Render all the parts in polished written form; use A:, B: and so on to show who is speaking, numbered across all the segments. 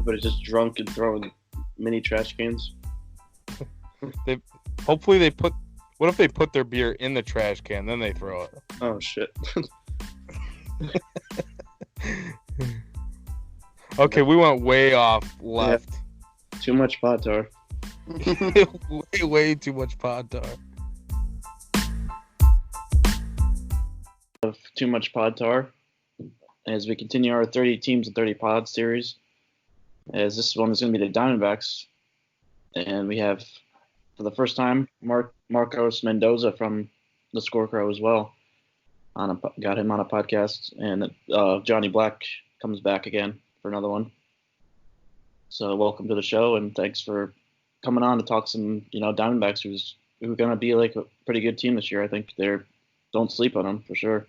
A: Everybody's just drunk and throwing mini trash cans.
B: Hopefully they put. What if they put their beer in the trash can, then they throw it?
A: Oh shit.
B: Okay, we went way off left.
A: Yeah. Too much pot tar.
B: way too much pot tar.
A: Too much pod tar. As we continue our 30 teams and 30 pod series, as this one is going to be the Diamondbacks, and we have, for the first time, Marcos Mendoza from the Scorecrow as well. Got him on a podcast, and Johnnie Black comes back again for another one. So welcome to the show, and thanks for coming on to talk some, Diamondbacks who are going to be like a pretty good team this year. I think don't sleep on them for sure.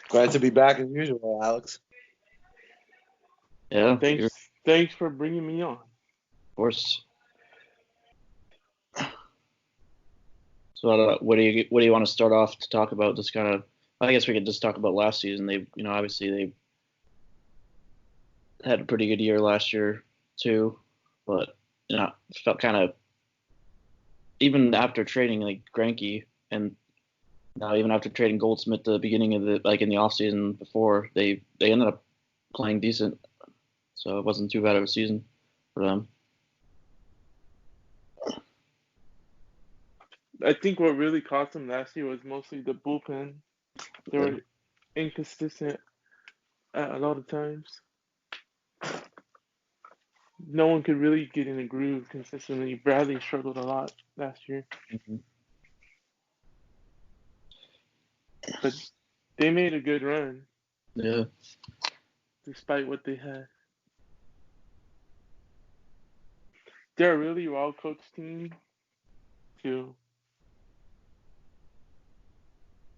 C: Glad to be back as usual, Alex.
A: Yeah.
D: Thanks for bringing me on.
A: Of course. So what do you want to start off to talk about? Just kind of, I guess we could just talk about last season. They, obviously they had a pretty good year last year too, but felt kind of, even after trading like Greinke and now even after trading Goldschmidt the beginning of in the offseason before, they ended up playing decent, so it wasn't too bad of a season for them.
D: I think what really cost them last year was mostly the bullpen. They were inconsistent at a lot of times. No one could really get in a groove consistently. Bradley struggled a lot last year.
A: Mm-hmm.
D: But they made a good run.
A: Yeah.
D: Despite what they had. They're a really well-coached team, too.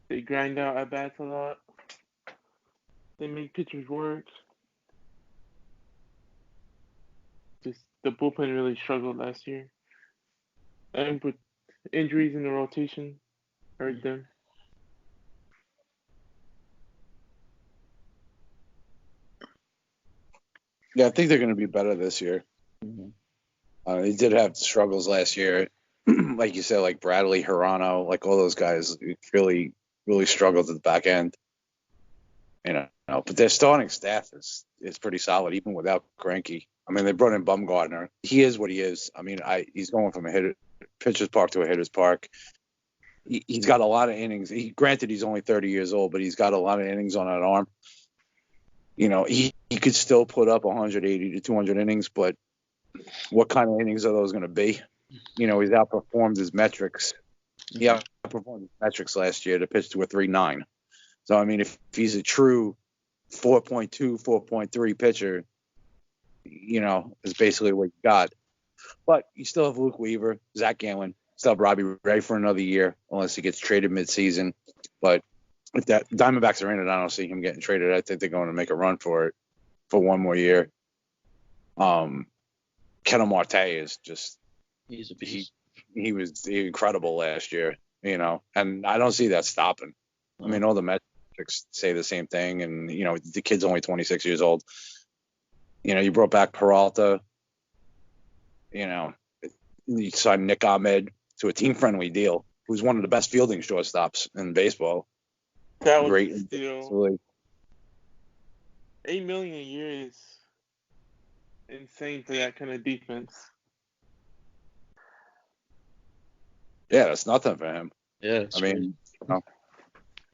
D: They grind out at-bats a lot. They make pitchers work. Just the bullpen really struggled last year. And with injuries in the rotation hurt them.
C: Yeah, I think they're going to be better this year.
A: Mm-hmm.
C: They did have struggles last year. Like you said, like Bradley, Hirano, like all those guys really, really struggled at the back end. But their starting staff is pretty solid, even without Greinke. I mean, they brought in Bumgarner. He is what he is. I mean, he's going from a pitcher's park to a hitter's park. He's got a lot of innings. Granted, he's only 30 years old, but he's got a lot of innings on that arm. He could still put up 180 to 200 innings, but what kind of innings are those going to be? He's outperformed his metrics. He outperformed his metrics last year to pitch to a 3.9. So, I mean, if he's a true 4.2, 4.3 pitcher, is basically what you got. But you still have Luke Weaver, Zach Gallen, still have Robbie Ray for another year, unless he gets traded midseason. But if that Diamondbacks are in it, I don't see him getting traded. I think they're going to make a run for it for one more year. Ketel Marte is just
A: he's a beast.
C: He was incredible last year, and I don't see that stopping. I mean, all the metrics say the same thing, and the kid's only 26 years old. You brought back Peralta. You signed Nick Ahmed to a team-friendly deal, who's one of the best fielding shortstops in baseball.
D: That was
C: great.
D: still $8 million a year is insane for that kind of defense.
C: Yeah, that's nothing for him.
A: Yeah,
C: I mean,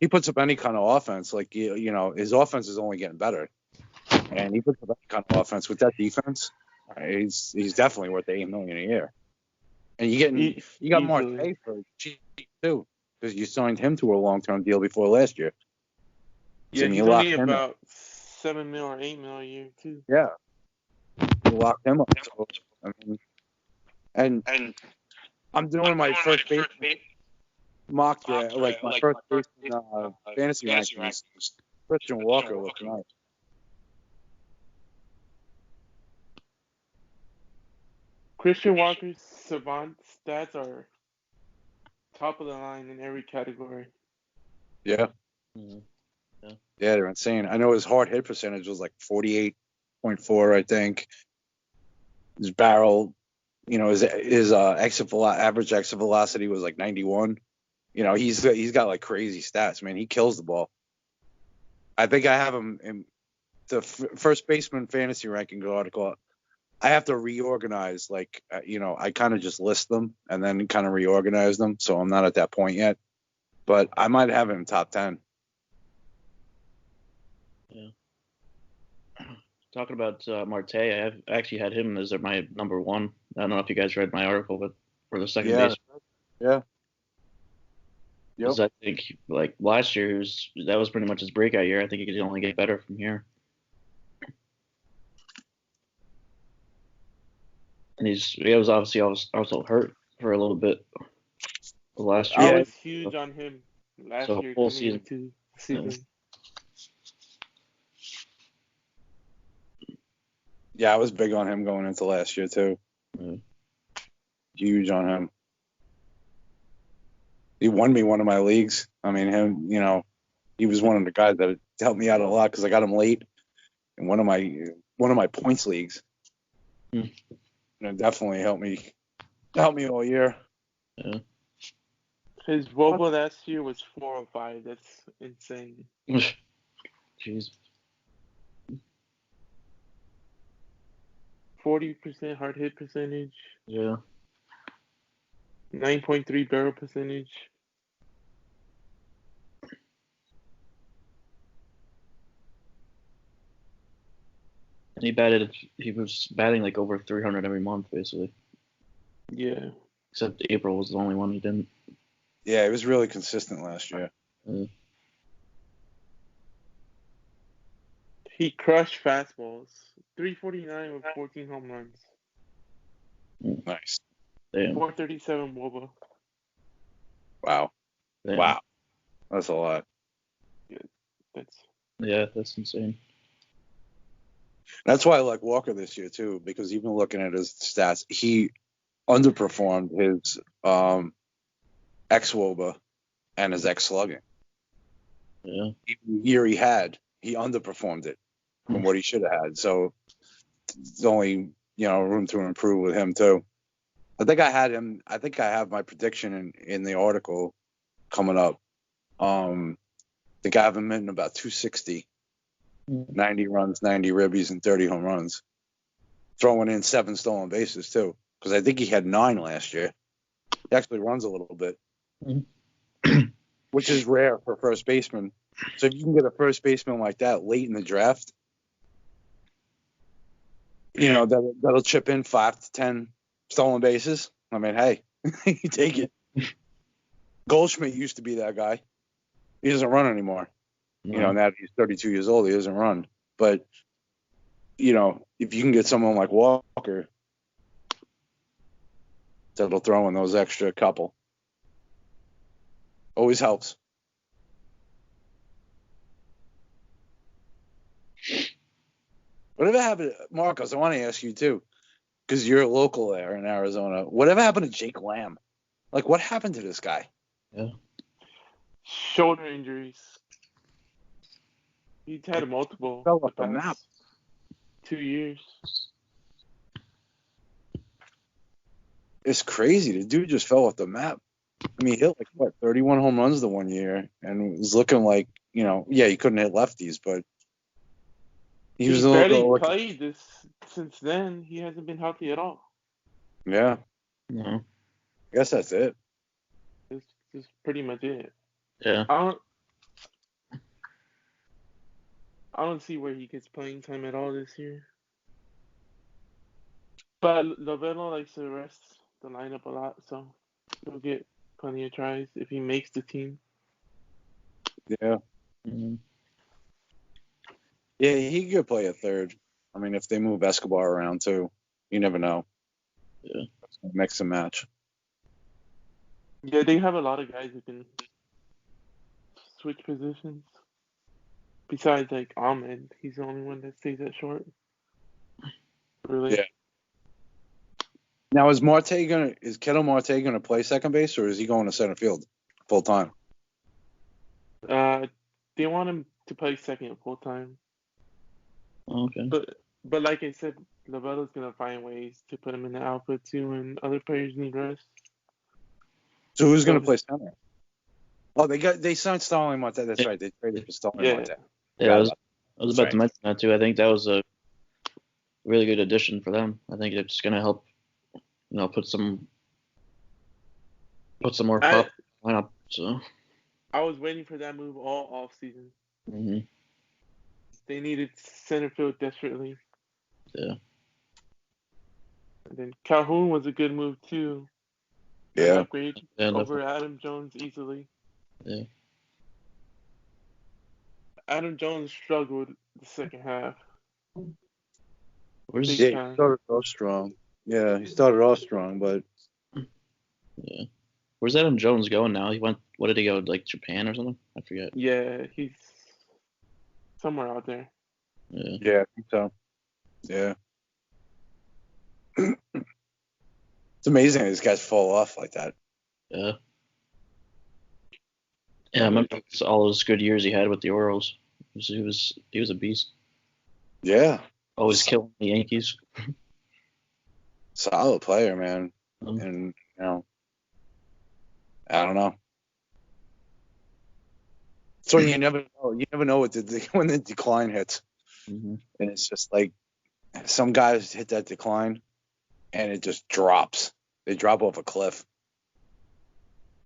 C: he puts up any kind of offense. Like his offense is only getting better, and he puts up any kind of offense with that defense. He's definitely worth $8 million a year. And you got Marte for cheap too, because you signed him to a long-term deal before last year.
D: Yeah,
C: so
D: he's only about $7 million or $8 million a year too.
C: Yeah, you locked him up. So, I mean, and I'm doing my first base mock draft, like my first base fantasy rankings. Christian Walker looks nice.
D: Christian Walker's savant stats are top of the line in every category.
C: Yeah.
A: Mm-hmm.
C: Yeah, they're insane. I know his hard hit percentage was like 48.4, I think. His barrel, his average exit velocity was like 91. He's got like crazy stats, man. He kills the ball. I think I have him in the first baseman fantasy ranking article. I have to reorganize, I kind of just list them and then kind of reorganize them. So I'm not at that point yet, but I might have him top 10.
A: Yeah. Talking about Marte, I actually had him as my number one. I don't know if you guys read my article, but for the second base.
C: Yeah.
A: Because I think like last year that was pretty much his breakout year. I think he could only get better from here. And he was obviously also hurt for a little bit last year.
D: I was huge on him last year
A: full
D: coming
A: season.
D: into the season.
C: Yeah, I was big on him going into last year too. Huge on him. He won me one of my leagues. I mean, him, he was one of the guys that helped me out a lot because I got him late in one of my points leagues. And it definitely helped me all year.
A: Yeah.
D: His WOBA last year was 405. That's insane.
A: Jeez.
D: 40% hard hit percentage.
A: Yeah.
D: 9.3 barrel percentage.
A: And he was batting like over 300 every month, basically.
D: Yeah.
A: Except April was the only one he didn't.
C: Yeah, he was really consistent last year.
D: He crushed fastballs. 349 with 14 home runs.
C: Nice.
A: Damn.
D: 437 WOBA.
C: Wow.
A: Damn.
C: Wow. That's a lot.
A: That's insane.
C: That's why I like Walker this year too, because even looking at his stats, he underperformed his ex-WOBA and his ex-slugging.
A: Yeah.
C: Even the year he underperformed it from what he should have had. So there's only, room to improve with him too. I think I have my prediction in the article coming up. I think I have him in about 260, 90 runs, 90 ribbies, and 30 home runs. Throwing in 7 stolen bases too, because I think he had 9 last year. He actually runs a little bit, which is rare for first baseman. So if you can get a first baseman like that late in the draft, that'll chip in 5 to 10 stolen bases. I mean, hey, you take it. Goldschmidt used to be that guy. He doesn't run anymore.
A: No.
C: Now that he's 32 years old, he doesn't run. But, if you can get someone like Walker that'll throw in those extra couple, always helps. Whatever happened, Marcos, I want to ask you too, because you're local there in Arizona. Whatever happened to Jake Lamb? Like, what happened to this guy?
A: Yeah.
D: Shoulder injuries. He's had multiple
C: Fell off
D: the
C: the
D: past
C: map.
D: 2 years.
C: It's crazy. The dude just fell off the map. I mean, he hit 31 home runs the one year, and was looking like, he couldn't hit lefties, but he was
D: barely played this since then. He hasn't been healthy at all.
C: Yeah.
A: No.
C: I guess that's it.
D: This is pretty much it.
A: Yeah.
D: I don't see where he gets playing time at all this year. But Loveno likes to rest the lineup a lot, so he'll get plenty of tries if he makes the team.
C: Yeah.
A: Mm-hmm.
C: Yeah, he could play a third. I mean, if they move Escobar around too, you never know.
A: Yeah.
C: Mix and match.
D: Yeah, they have a lot of guys who can switch positions. Besides, Ahmed, he's the only one that stays at short. Really?
C: Yeah. Now, is Ketel Marte gonna play second base, or is he going to center field full time?
D: They want him to play second full time.
A: Okay.
D: But like I said, Lovella's gonna find ways to put him in the outfield too, and other players need rest.
C: So who's going to play center? Oh, they signed Starling Marte. That's right. They traded for Starling Marte.
A: Yeah, I was about to mention that too. I think that was a really good addition for them. I think it's going to help, put some more pop lineup. So
D: I was waiting for that move all off season.
A: Mm-hmm.
D: They needed center field desperately.
A: Yeah.
D: And then Calhoun was a good move too.
C: Yeah.
D: An upgrade over Adam Jones easily.
A: Yeah.
C: Adam
D: Jones struggled the second half.
C: He started off strong. Yeah, he started off strong, but
A: yeah. Where's Adam Jones going now? He went. What did he go? Like Japan or something? I forget.
D: Yeah, he's somewhere out there.
A: Yeah.
C: Yeah, I think so. Yeah. It's amazing these guys fall off like that.
A: Yeah. Yeah, I remember all those good years he had with the Orioles. He was a beast.
C: Yeah.
A: Always killing the Yankees.
C: Solid player, man. And I don't know. So you never know. You never know when the decline hits,
A: mm-hmm.
C: And it's just like some guys hit that decline, and it just drops. They drop off a cliff.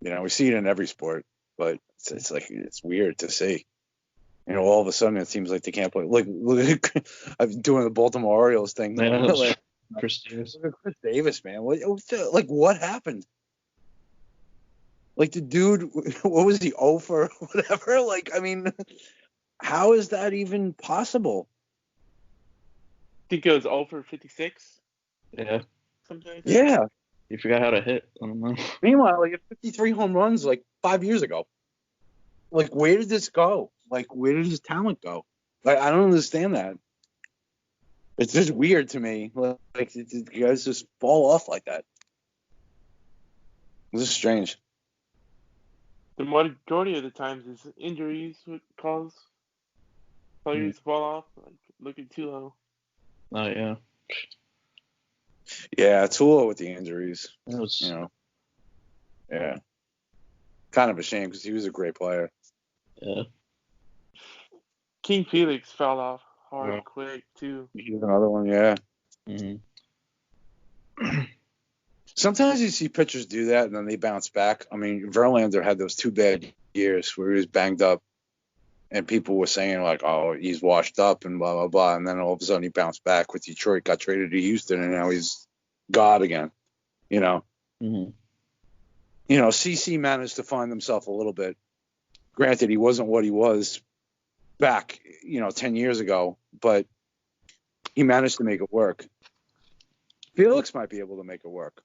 C: We see it in every sport, but it's weird to see. All of a sudden it seems like they can't play. Look, I'm doing the Baltimore Orioles thing.
A: Yeah, Chris Davis.
C: Look at Chris Davis, man. What happened? Like the dude, what was he, 0 for whatever? How is that even possible?
D: I think it was 0 for 56.
A: Yeah.
D: Something like that.
C: Yeah.
A: You forgot how to hit. I don't know.
C: Meanwhile, he had 53 home runs 5 years ago. Where did this go? Where did his talent go? I don't understand that. It's just weird to me. The guys just fall off like that. This is strange.
D: The majority of the times is injuries would cause players to fall off, looking too low.
A: Oh yeah.
C: Yeah, Tulo with the injuries.
A: That was,
C: yeah. Kind of a shame because he was a great player.
A: Yeah.
D: King Felix fell off hard quick too.
C: He's another one, yeah.
A: Mm-hmm.
C: Sometimes you see pitchers do that and then they bounce back. I mean, Verlander had those 2 bad years where he was banged up and people were saying oh, he's washed up and blah, blah, blah. And then all of a sudden he bounced back with Detroit, got traded to Houston, and now he's God again,
A: Mm-hmm.
C: CC managed to find himself a little bit. Granted, he wasn't what he was back, 10 years ago, but he managed to make it work. Felix might be able to make it work,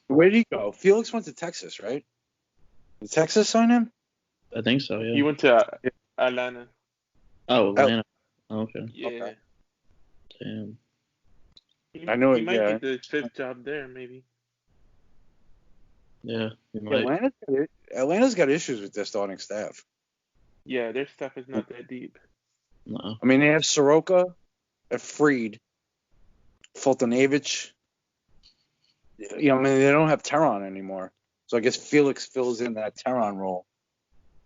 C: Where did he go? Felix went to Texas, right? Did Texas sign him?
A: I think so, yeah.
D: He went to Atlanta.
A: Oh, Atlanta. Okay.
D: Yeah.
C: Okay.
A: Damn.
C: I know
D: he might get the 5th job there, maybe.
A: Yeah, he might.
C: Atlanta's got issues with their starting staff.
D: Yeah, their staff is not that deep.
A: No.
C: I mean, they have Soroka, Fried, Fultonavich. They don't have Teron anymore. So I guess Felix fills in that Teron role.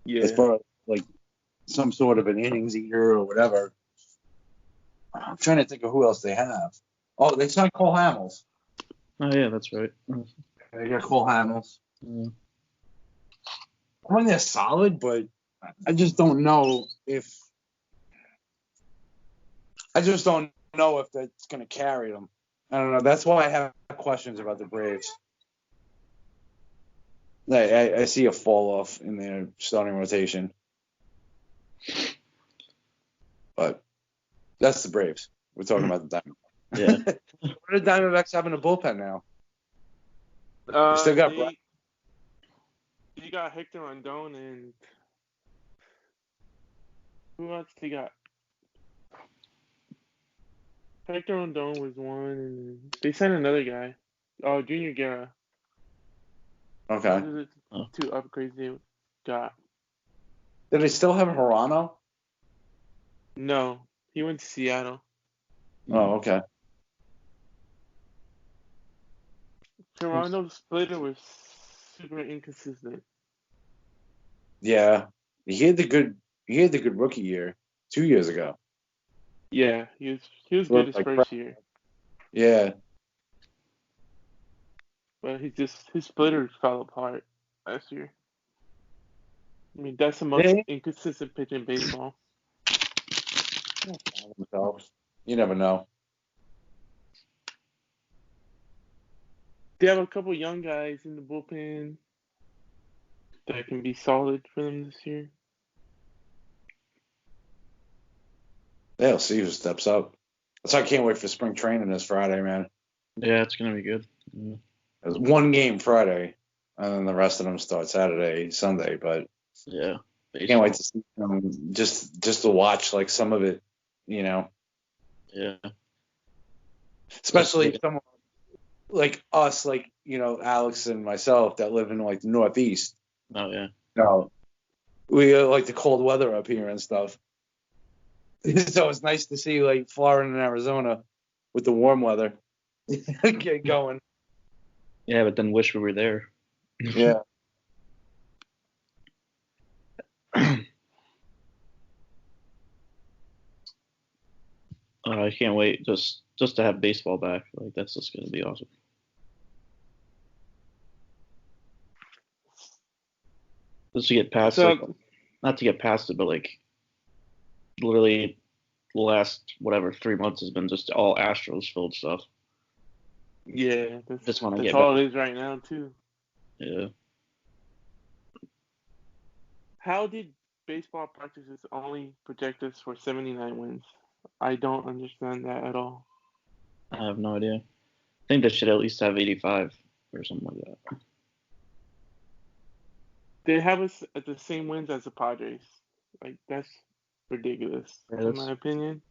D: Yeah.
C: As far as some sort of an innings eater or whatever. I'm trying to think of who else they have. Oh, they signed Cole Hamels.
A: Oh yeah, that's right.
C: They got Cole Hamels.
A: Yeah.
C: I mean, they're solid, but I just don't know if that's going to carry them. I don't know. That's why I have questions about the Braves. I see a fall off in their starting rotation. But that's the Braves. We're talking about the Diamondbacks.
A: Yeah.
C: What are the Diamondbacks having a bullpen now?
D: Still got they got Hector Rondon and who else they got? Hector Rondon was one, and they sent another guy. Oh, Junior Guerra.
C: Okay.
D: Those are the 2 upgrades they got.
C: Did they still have Hirano?
D: No, he went to Seattle.
C: Oh, okay.
D: Toronto's splitter was super inconsistent.
C: Yeah, he had the good rookie year 2 years ago.
D: Yeah, he was good
C: Looked
D: his
C: like
D: first year,
C: Yeah,
D: but his splitter fell apart last year. I mean, that's the most
C: they
D: inconsistent pitch in baseball.
C: themselves. You never know.
D: They have a couple young guys in the bullpen that can be solid for them this year.
C: Yeah, will see who steps up. That's why I can't wait for spring training this Friday, man.
A: Yeah, it's gonna be good. Yeah.
C: There's one game Friday, and then the rest of them start Saturday, Sunday. But
A: Yeah.
C: can't wait to see them. Just to watch like some of it, you know.
A: Yeah.
C: Especially someone like us, like Alex and myself that live in like the Northeast.
A: Oh yeah.
C: No, we like the cold weather up here and stuff. So it's nice to see like Florida and Arizona with the warm weather get going.
A: Yeah, but then wish we were there.
C: Yeah.
A: I can't wait just to have baseball back. Like that's just gonna be awesome. Just to get past
D: So
A: not to get past it, but like literally the last 3 months has been just all Astros filled stuff.
D: yeah,
A: Just want to
D: that's
A: get
D: all
A: back.
D: it is right now too.
A: Yeah.
D: How did baseball practices only project us for 79 wins? I don't understand that at all.
A: I have no idea. I think they should at least have 85 or something like that.
D: They have us at the same wins as the Padres. Like that's ridiculous,
A: Yeah,
D: in my opinion.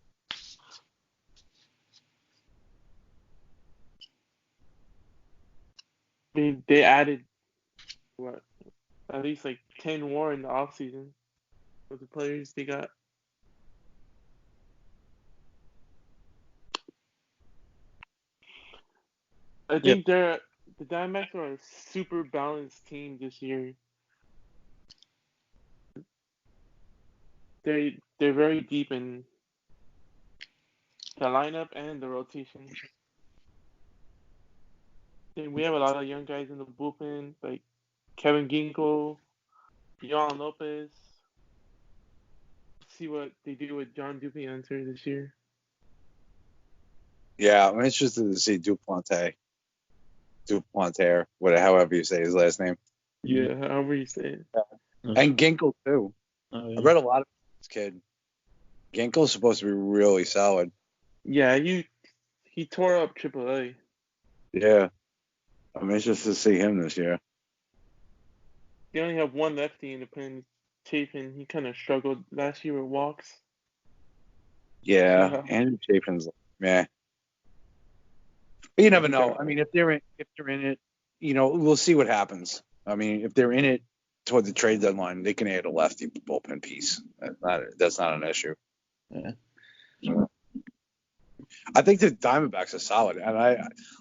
D: I mean, they added what at least like 10 more in the offseason with the players they got. I think the Diamondbacks are a super balanced team this year. They're very deep in the lineup and the rotation. And we have a lot of young guys in the bullpen, like Kevin Ginkle, Yon Lopez. See what they do with John Duplantier this year.
C: Yeah, I'm interested to see Duplantier, however you say his last name.
D: Yeah, however you say it.
C: And Ginkle too.
A: Oh, yeah.
C: I read a lot about this kid. Ginkle's supposed to be really solid.
D: Yeah, he tore up AAA.
C: Yeah, I'm interested to see him this year.
D: They only have one lefty in the pen, Chafin. He kind of struggled last year with walks.
C: Yeah, Andrew Chafin's meh. But you never know. I mean, if they're in it, we'll see what happens. I mean, if they're in it toward the trade deadline, they can add a lefty bullpen piece. That's not an issue.
A: Yeah.
C: I think the Diamondbacks are solid, and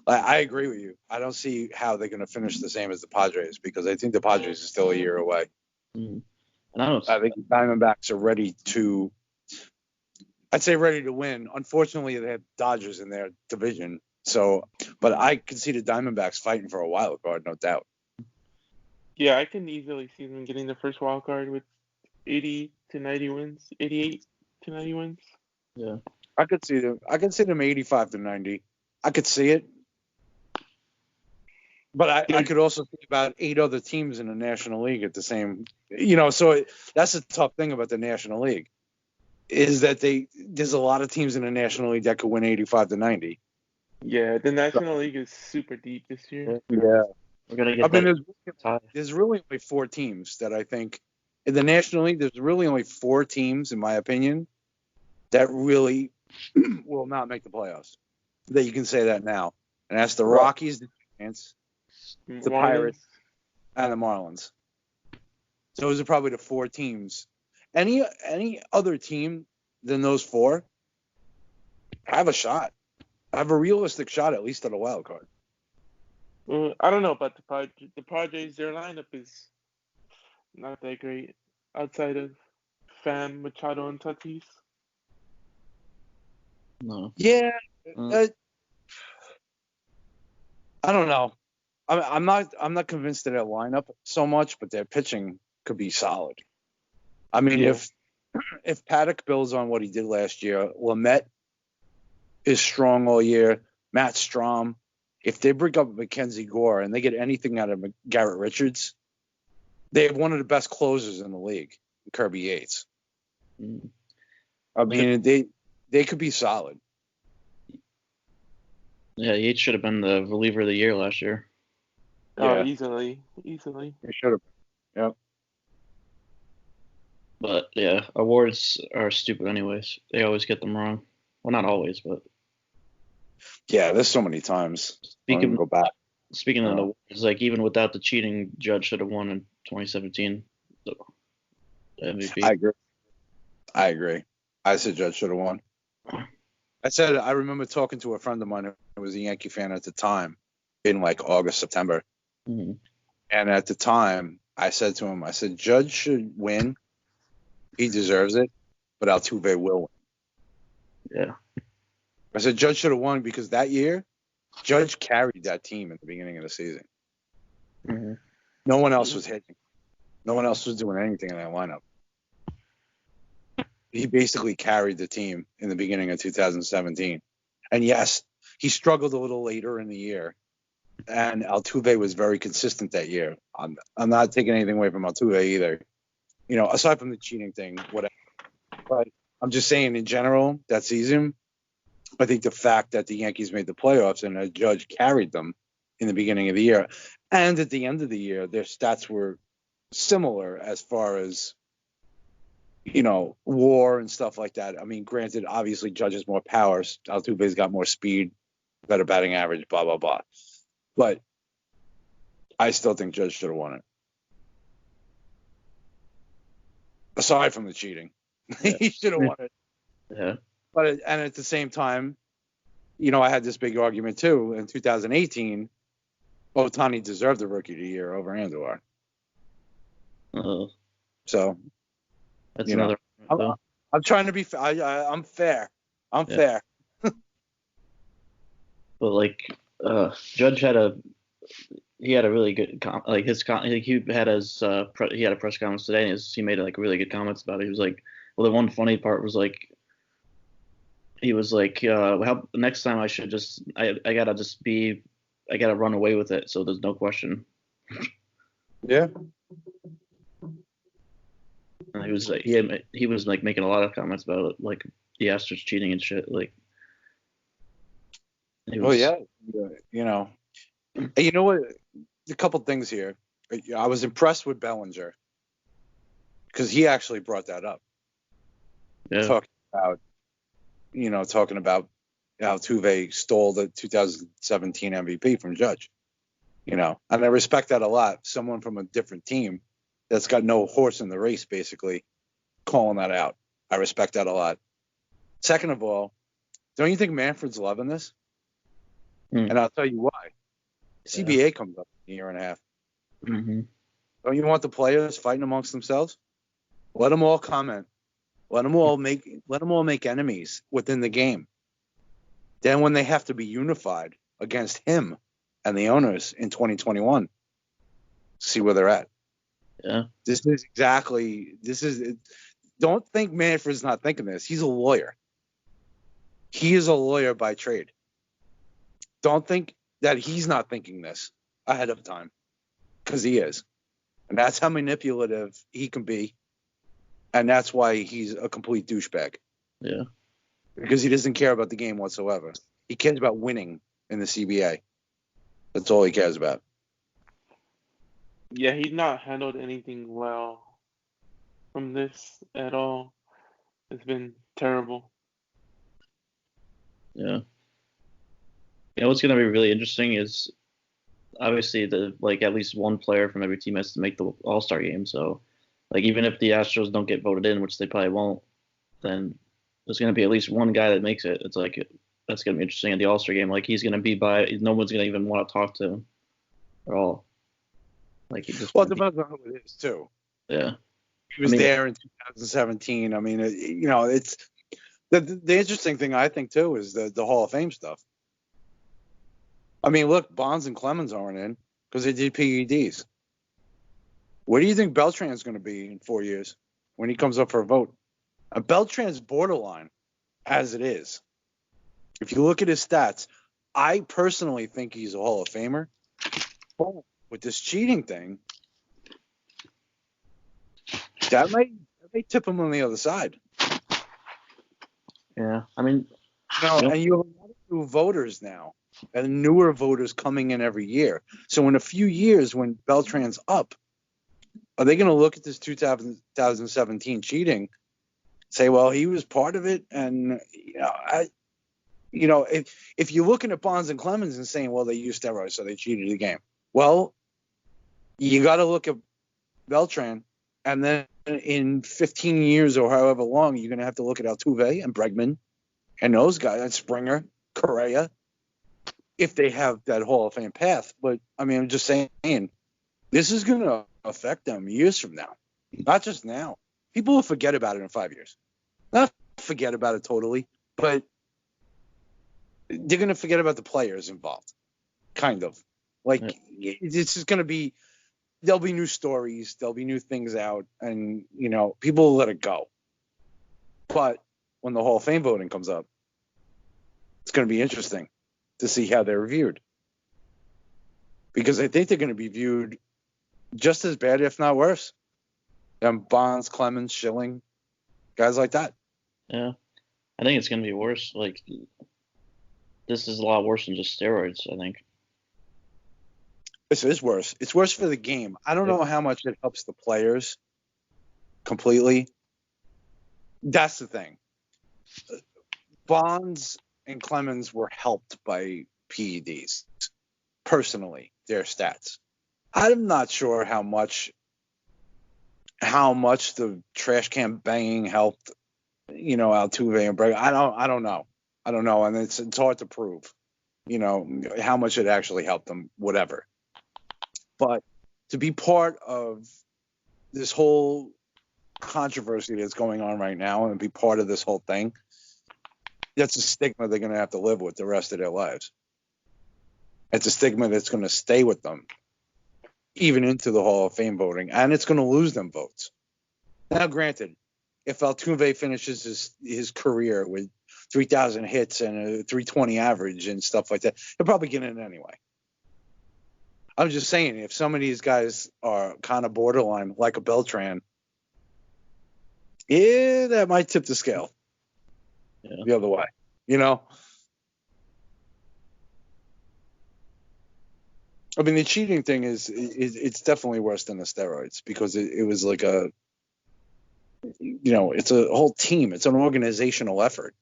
C: I agree with you. I don't see how they're going to finish the same as the Padres because I think the Padres are still a year away.
A: And
C: I think the Diamondbacks are ready to win. Unfortunately, they have Dodgers in their division. So, but I can see the Diamondbacks fighting for a wild card, no doubt.
D: Yeah, I can easily see them getting the first wild card with 80 to 90 wins, 88 to 90 wins.
A: Yeah.
C: I could see them 85 to 90. I could see it. But I could also see about 8 other teams in the National League at the same, so that's the tough thing about the National League is that there's a lot of teams in the National League that could win 85 to 90.
D: Yeah, the National League is super deep this year.
C: Yeah.
A: We're going to get
C: there's really only 4 teams that I think in the National League, there's really only 4 teams, in my opinion, that really will not make the playoffs. That you can say that now. And that's the Rockies, the Giants, the Pirates, and the Marlins. Those are probably the 4 teams. Any other team than those 4 have a shot. Have a realistic shot at least at a wild card.
D: I don't know about the Padres. Their lineup is not that great outside of Pham, Machado, and Tatis.
A: No.
C: Yeah, I don't know. I'm not convinced of their lineup so much, but their pitching could be solid. I mean,
D: Yeah.
C: if Paddock builds on what he did last year, Lamet is strong all year. Matt Strahm, if they bring up Mackenzie Gore and they get anything out of Garrett Richards, they have one of the best closers in the league, Kirby Yates.
A: Mm.
C: I mean, they could be solid.
A: Yeah, Yates should have been the reliever of the year last year.
D: Oh,
C: Yeah.
D: easily.
C: They should have. Yep.
A: But yeah, awards are stupid anyways. They always get them wrong. Well, not always, but
C: Yeah, there's so many times.
A: Speaking-
C: Go back.
A: speaking of the awards, like even without the cheating, Judge should have won in 2017. So, MVP.
C: I agree. I said Judge should have won. I remember talking to a friend of mine who was a Yankee fan at the time in like August, September.
A: Mm-hmm.
C: And at the time, I said to him, Judge should win. He deserves it, but Altuve will win.
A: Yeah.
C: I said Judge should have won because that year, Judge carried that team at the beginning of the season.
A: Mm-hmm.
C: No one else was hitting. No one else was doing anything in that lineup. He basically carried the team in the beginning of 2017. And yes, he struggled a little later in the year. And Altuve was very consistent that year. I'm not taking anything away from Altuve either. You know, aside from the cheating thing, whatever. But I'm just saying in general, that season, I think the fact that the Yankees made the playoffs and a Judge carried them in the beginning of the year, and at the end of the year, their stats were similar as far as, you know, WAR and stuff like that. I mean, granted, obviously Judge has more powers. Altuve's got more speed, better batting average, blah, blah, blah. But I still think Judge should have won it. Aside from the cheating, he should have won it.
A: Yeah.
C: But at the same time, you know, I had this big argument too in 2018. Ohtani deserved the Rookie of the Year over Andor. So
A: That's
C: you know,
A: another.
C: I'm trying to be. I'm fair. I'm fair.
A: But like, Judge had a really good he had a press conference today, and he made like really good comments about it. He was like, well, the one funny part was like, he was like, how next time I should just I gotta run away with it, so there's no question.
C: Yeah.
A: And he was like, he was like making a lot of comments about it, like the Astros cheating and shit. Like,
C: Well, yeah, you know what? A couple things here. I was impressed with Bellinger because he actually brought that up.
A: Yeah.
C: Talking about how Altuve stole the 2017 MVP from Judge. You know, and I respect that a lot. Someone from a different team that's got no horse in the race, basically, calling that out. I respect that a lot. Second of all, don't you think Manfred's loving this? And I'll tell you why. CBA comes up in a year and a half.
A: Mm-hmm.
C: Don't you want the players fighting amongst themselves? Let them all comment. Let them all make enemies within the game. Then when they have to be unified against him and the owners in 2021, see where they're at.
A: Yeah.
C: Don't think Manfred's not thinking this. He's a lawyer. He is a lawyer by trade. Don't think that he's not thinking this ahead of time, because he is. And that's how manipulative he can be. And that's why he's a complete douchebag.
A: Yeah.
C: Because he doesn't care about the game whatsoever. He cares about winning in the CBA. That's all he cares about.
D: Yeah, he's not handled anything well from this at all. It's been terrible.
A: Yeah. You know what's going to be really interesting is obviously at least one player from every team has to make the All-Star game. So Like, even if the Astros don't get voted in, which they probably won't, then there's going to be at least one guy that makes it. It's like that's going to be interesting at the All-Star game. Like, he's going to be no one's going to even want to talk to him at all. Like, he just
C: Well, it depends on who it is too.
A: yeah.
C: He was there in 2017. I mean, it's the interesting thing I think too is the Hall of Fame stuff. I mean, look, Bonds and Clemens aren't in because they did PEDs. Where do you think Beltran's going to be in 4 years when he comes up for a vote? Beltran's borderline as it is. If you look at his stats, I personally think he's a Hall of Famer. But with this cheating thing, that may tip him on the other side.
A: Yeah, I mean,
C: and you have a lot of new voters now, and newer voters coming in every year. So in a few years, when Beltran's up, are they going to look at this 2017 cheating, say, well, he was part of it, and if you're looking at Bonds and Clemens and saying, well, they used steroids, so they cheated the game. Well, you got to look at Beltran, and then in 15 years or however long, you're going to have to look at Altuve and Bregman and those guys, and Springer, Correa, if they have that Hall of Fame path. But, I mean, I'm just saying, this is going to affect them years from now, not just now. People will forget about it in 5 years. Not forget about it totally, but they're going to forget about the players involved, kind of. Like, it's just going to be, there'll be new stories, there'll be new things out, and, people will let it go. But when the Hall of Fame voting comes up, it's going to be interesting to see how they're viewed. Because I think they're going to be viewed just as bad, if not worse, than Bonds, Clemens, Schilling, guys like that.
A: Yeah, I think it's going to be worse. Like, this is a lot worse than just steroids, I think.
C: This is worse. It's worse for the game. I don't know how much it helps the players completely. That's the thing. Bonds and Clemens were helped by PEDs, personally, their stats. I'm not sure how much the trash can banging helped, Altuve and Bregman. I don't know, and it's hard to prove, how much it actually helped them, whatever. But to be part of this whole controversy that's going on right now and be part of this whole thing, that's a stigma they're going to have to live with the rest of their lives. It's a stigma that's going to stay with them even into the Hall of Fame voting, and it's going to lose them votes. Now, granted, if Altuve finishes his career with 3,000 hits and a 320 average and stuff like that, he'll probably get in anyway. I'm just saying, if some of these guys are kind of borderline, like a Beltran, that might tip the scale the other way, I mean, the cheating thing it's definitely worse than the steroids because it was like it's a whole team. It's an organizational effort.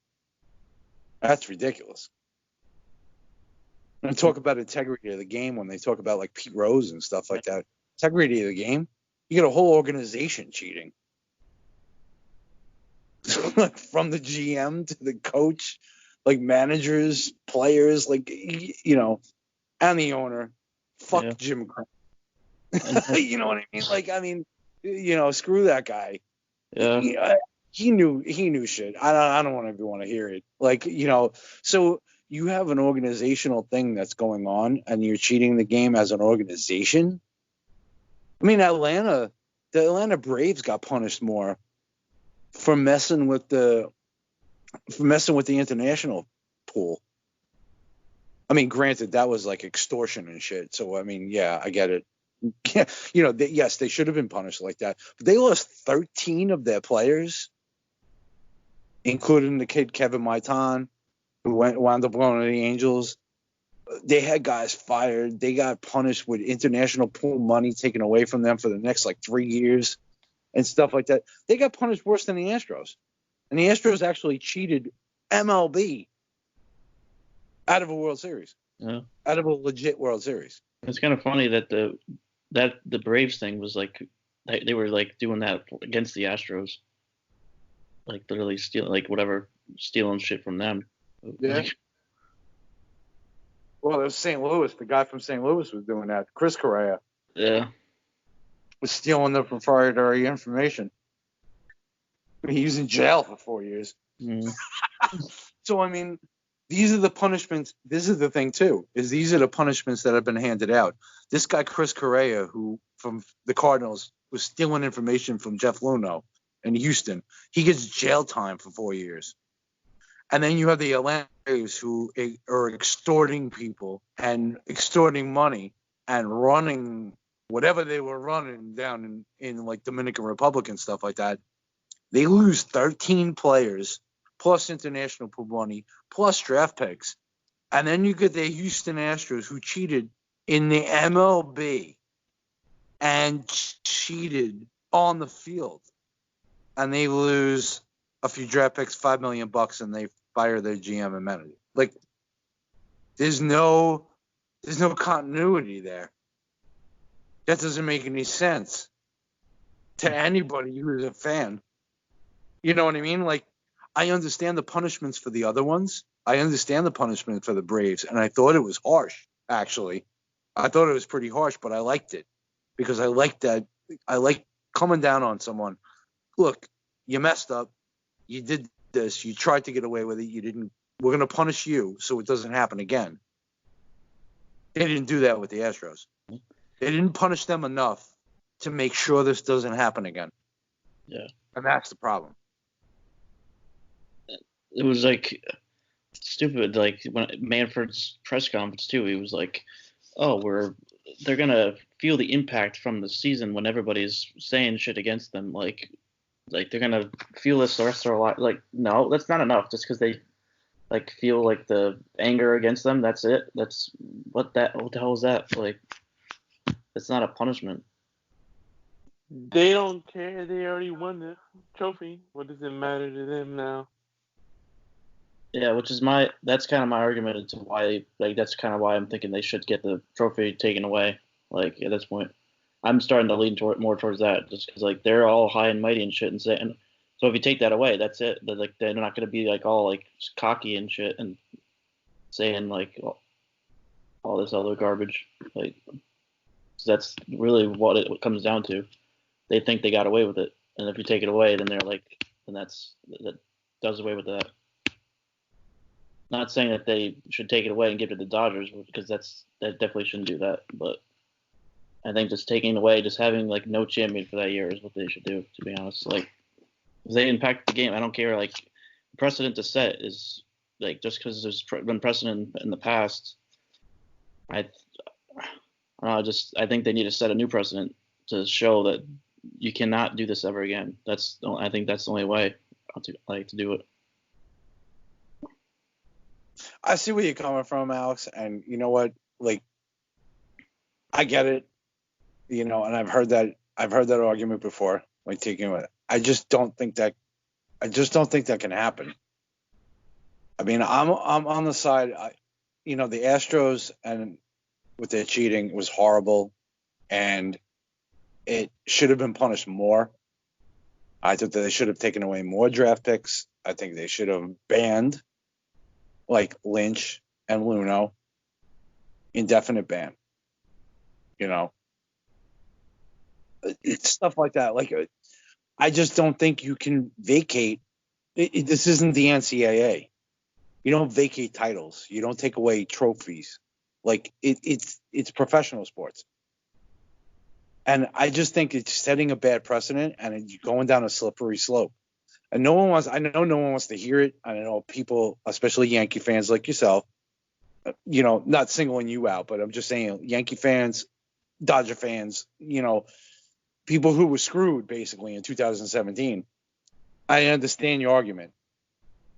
C: That's ridiculous. And talk about integrity of the game when they talk about like Pete Rose and stuff like that. Integrity of the game, you get a whole organization cheating. Like from the GM to the coach, like managers, players, like, and the owner. Fuck Jim Crane. You know what I mean? Like, screw that guy.
A: Yeah.
C: He knew shit. I don't want to hear it. Like, so you have an organizational thing that's going on and you're cheating the game as an organization. I mean, the Atlanta Braves got punished more for messing with the international pool. I mean, granted, that was like extortion and shit. So, I mean, yeah, I get it. Yes, they should have been punished like that. But they lost 13 of their players, including the kid Kevin Maitan, who wound up going to the Angels. They had guys fired. They got punished with international pool money taken away from them for the next, 3 years and stuff like that. They got punished worse than the Astros. And the Astros actually cheated MLB out of a World Series.
A: Yeah.
C: Out of a legit World Series.
A: It's kind of funny that the Braves thing was they were like doing that against the Astros, like literally stealing shit from them.
C: Yeah. Well, it was St. Louis. The guy from St. Louis was doing that. Chris Correa
A: Yeah.
C: was stealing the proprietary information. He was in jail for 4 years.
A: Mm.
C: So, I mean, these are the punishments. This is the thing, too, is these are the punishments that have been handed out. This guy, Chris Correa, who from the Cardinals was stealing information from Jeff Luhnow in Houston, he gets jail time for 4 years. And then you have the Atlanta Braves who are extorting people and extorting money and running whatever they were running down in like Dominican Republic and stuff like that. They lose 13 players plus international pool money plus draft picks. And then you get the Houston Astros who cheated in the MLB and cheated on the field. And they lose a few draft picks, $5 million, and they fire their GM and manager. Like, there's no continuity there. That doesn't make any sense to anybody who's a fan. You know what I mean? Like, I understand the punishments for the other ones. I understand the punishment for the Braves, and I thought it was harsh, actually. I thought it was pretty harsh, but I liked it because I liked that. I like coming down on someone. Look, you messed up. You did this. You tried to get away with it. You didn't. We're going to punish you so it doesn't happen again. They didn't do that with the Astros. They didn't punish them enough to make sure this doesn't happen again.
A: Yeah.
C: And that's the problem.
A: It was like stupid. Like when Manfred's press conference too, he was like, "Oh, they're gonna feel the impact from the season when everybody's saying shit against them. Like they're gonna feel this the rest of their life." Like, no, that's not enough. Just because they like feel like the anger against them, that's it. That's what the hell is that? Like, it's not a punishment.
D: They don't care. They already won the trophy. What does it matter to them now?
A: Yeah, that's kind of my argument as to why, like, that's kind of why I'm thinking they should get the trophy taken away. Like, at this point, I'm starting to lean more towards that, just because like they're all high and mighty and shit, and so if you take that away, that's it. They're not gonna be like all like cocky and shit and saying like all this other garbage. Like, that's really what it comes down to. They think they got away with it, and if you take it away, then they're like, then that does away with that. Not saying that they should take it away and give it to the Dodgers, because that definitely shouldn't do that. But I think just taking it away, just having like no champion for that year is what they should do. To be honest, like if they impact the game, I don't care. Like the precedent to set is like just because there's been precedent in the past. I think they need to set a new precedent to show that you cannot do this ever again. I think that's the only way to do it.
C: I see where you're coming from, Alex, and you know what? Like, I get it, and I've heard that argument before. Like taking it, I just don't think that can happen. I mean, I'm on the side. The Astros and with their cheating was horrible, and it should have been punished more. I think that they should have taken away more draft picks. I think they should have banned like Lynch and Luhnow, indefinite ban. It's stuff like that. Like, I just don't think you can vacate. This isn't the NCAA. You don't vacate titles. You don't take away trophies. Like, it's professional sports. And I just think it's setting a bad precedent, and you're going down a slippery slope. And I know no one wants to hear it. I know people, especially Yankee fans like yourself, not singling you out, but I'm just saying Yankee fans, Dodger fans, people who were screwed basically in 2017. I understand your argument.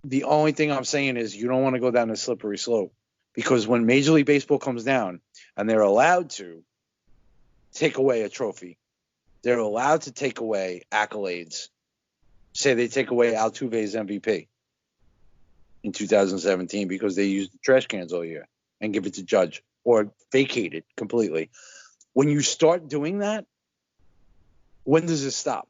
C: The only thing I'm saying is you don't want to go down a slippery slope, because when Major League Baseball comes down and they're allowed to take away a trophy, they're allowed to take away accolades. Say they take away Altuve's MVP in 2017 because they used the trash cans all year and give it to Judge, or vacate it completely. When you start doing that, When does it stop?